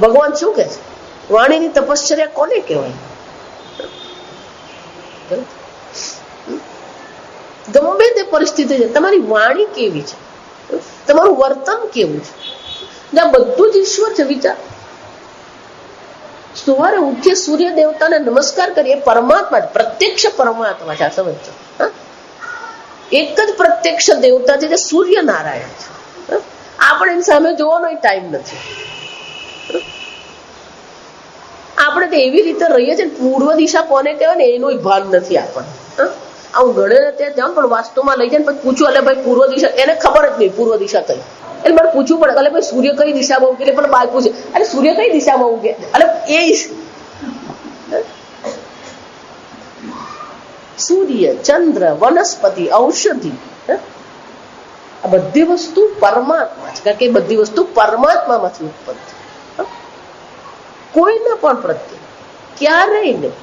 ભગવાન શું કહે છે? વાણીની તપશ્ચર્યા કોને કહેવાય? ગમે તે પરિસ્થિતિ છે, તમારી વાણી કેવી છે, તમારું વર્તન કેવું છે, જ્યાં બધું જ ઈશ્વર છે. વિચાર, સવારે ઉઠીએ, સૂર્ય દેવતાને નમસ્કાર કરીએ, પરમાત્મા, પ્રત્યક્ષ પરમાત્મા છે. આ સમજો, એક જ પ્રત્યક્ષ દેવતા છે જે સૂર્યનારાયણ છે. આપણે એની સામે જોવાનો ટાઈમ નથી. આપણે તો એવી રીતે રહીએ છીએ, પૂર્વ દિશા કોને કહેવાય ને એનો ભાન નથી આપણને. આવું ઘણે ત્યાં જાઉં પણ વાસ્તુમાં લઈ જાય, પછી પૂછું, એટલે ભાઈ પૂર્વ દિશા, એને ખબર જ નહીં પૂર્વ દિશા કઈ. એટલે મારે પૂછવું પડે, એટલે ભાઈ સૂર્ય કઈ દિશામાં ઉગે, પણ બાદ પૂછે, અરે સૂર્ય કઈ દિશામાં ઉગે, એટલે એ સૂર્ય, ચંદ્ર, વનસ્પતિ, ઔષધિ, આ બધી વસ્તુ પરમાત્મા છે, કારણ કે બધી વસ્તુ પરમાત્મામાંથી ઉત્પન્ન છે. કોઈના પણ પ્રત્યે ક્યારેય નહીં.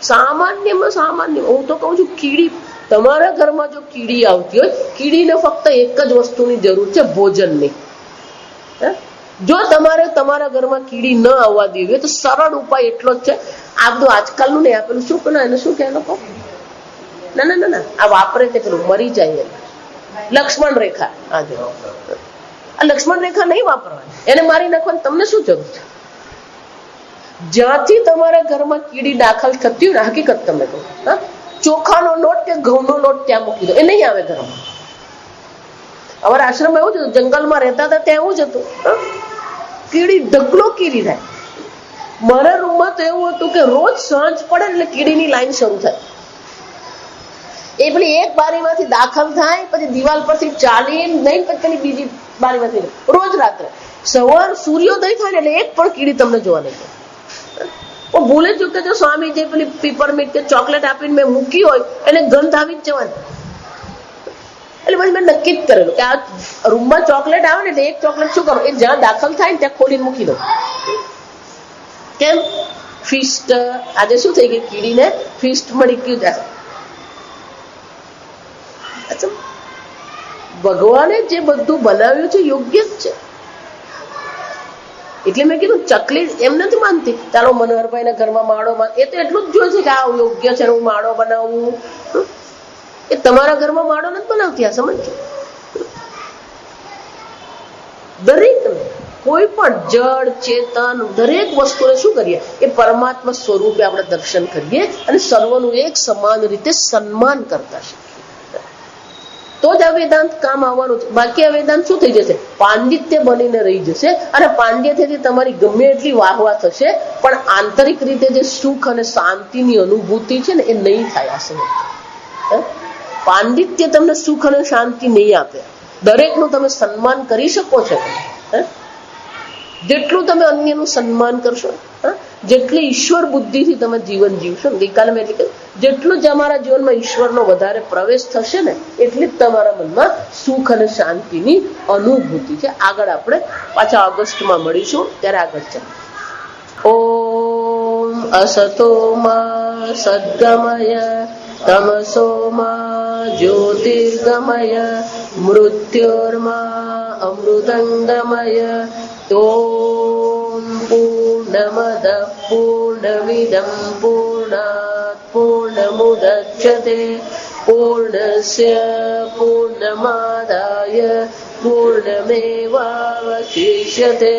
સામાન્યમાં સામાન્ય, હું તો કઉ છું, કીડી, તમારા ઘરમાં જો કીડી આવતી હોય, કીડીને ફક્ત એક જ વસ્તુની જરૂર છે, ભોજનની. જો તમારે તમારા ઘરમાં કીડી ન આવવા દેવી હોય તો સરળ ઉપાય એટલો જ છે. આ બધું આજકાલનું નહીં આપેલું, શું કહે એને, શું કહે લોકો, ના ના ના ના, આ વાપરે તે પેલું મરી જાય, લક્ષ્મણ રેખા. આ લક્ષ્મણ રેખા નહીં વાપરવાની, એને મારી નાખવાની તમને શું જરૂર છે? જ્યાંથી તમારા ઘરમાં કીડી દાખલ થતી હોય ને, હકીકત તમને કહું, ચોખાનો લોટ કે ઘઉંનો લોટ ત્યાં મૂકી દો, એ નહીં આવે ઘરમાં. અમારા આશ્રમમાં એવું જ હતું, જંગલમાં રહેતા હતા ત્યાં એવું જ હતું, કીડી ઢગલો કીડી થાય. મારા રૂમમાં તો એવું હતું કે રોજ સાંજ પડે એટલે કીડીની લાઈન શરૂ થાય. એ પેલી એક બારીમાંથી દાખલ થાય, પછી દિવાલ પરથી ચાલી નહીં, પછી પેલી બીજી બારીમાંથી, રોજ રાત્રે. સવાર સૂર્યોદય થાય ને એટલે એક પણ કીડી તમને જોવા નહીં મળે. ભૂલે ચૂકે જો સ્વામી જે પેલી પીપરમીન્ટ કે ચોકલેટ આપીને મેં મૂકી હોય, એને ગંધ આવી જ જવાની. એટલે પછી મેં નક્કી જ કરેલું કે આ રૂમમાં ચોકલેટ આવે ને એટલે એક ચોકલેટ શું કરું, એ જ્યાં દાખલ થાય ને ત્યાં ખોલીને મૂકી દઉં. કેમ? ફિસ્ટ, આજે શું થઈ ગયું, કીડીને ફિસ્ટ મળી ગયું જાય. ભગવાને જે બધું બનાવ્યું છે યોગ્ય જ છે. એટલે મેં કીધું, ચકલી એમ નથી માનતી ચાલો મનોહરભાઈ ના ઘરમાં માળો, એ તો એટલું જ જોયું છે કે આ યોગ્ય છે, હું માળો બનાવું. એ તમારા ઘરમાં માળો નથી બનાવતી. આ સમજ, દરેક કોઈ પણ જળ ચેતન દરેક વસ્તુને શું કરીએ, એ પરમાત્મા સ્વરૂપે આપણે દર્શન કરીએ અને સર્વનું એક સમાન રીતે સન્માન કરતા શીખીએ, તો જ આ વેદાંત કામ આવવાનું છે. બાકી આ વેદાંત શું થઈ જશે, પાંડિત્ય બનીને રહી જશે. અને પાંડિત્યથી તમારી ગમે એટલી વાહવા થશે, પણ આંતરિક રીતે જે સુખ અને શાંતિની અનુભૂતિ છે ને એ નહીં થાય. આ સમજ, પાંડિત્ય તમને સુખ અને શાંતિ નહીં આપે. દરેકનું તમે સન્માન કરી શકો છો, જેટલું તમે અન્યનું સન્માન કરશો, જેટલી ઈશ્વર બુદ્ધિથી તમે જીવન જીવશો. ગઈકાલે મેં એટલે જેટલું જ અમારા જીવનમાં ઈશ્વરનો વધારે પ્રવેશ થશે ને, એટલી જ તમારા મનમાં સુખ અને શાંતિની અનુભૂતિ છે. આગળ આપણે પાછા ઓગસ્ટમાં મળીશું, ત્યારે આગળ ચાલો. ઓમ અસતો માં સદ્ગમય તમસો માં જ્યોતિર્ગમય મૃત્યોર્મા અમૃતંગમય. ઓમ પૂર્ણમદ પૂર્ણમિદં પૂર્ણાત પૂર્ણમુદચ્યતે પૂર્ણસ્ય પૂર્ણમાદાય પૂર્ણમેવાવશિષ્યતે.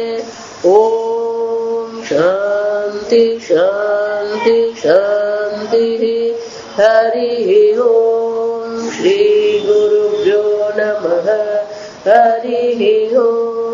ઓમ શાંતિ શાંતિ શાંતિ. શાંતિ. હરિ ઓમ. શ્રી ગુરુભ્યો નમઃ. હરિ ઓમ.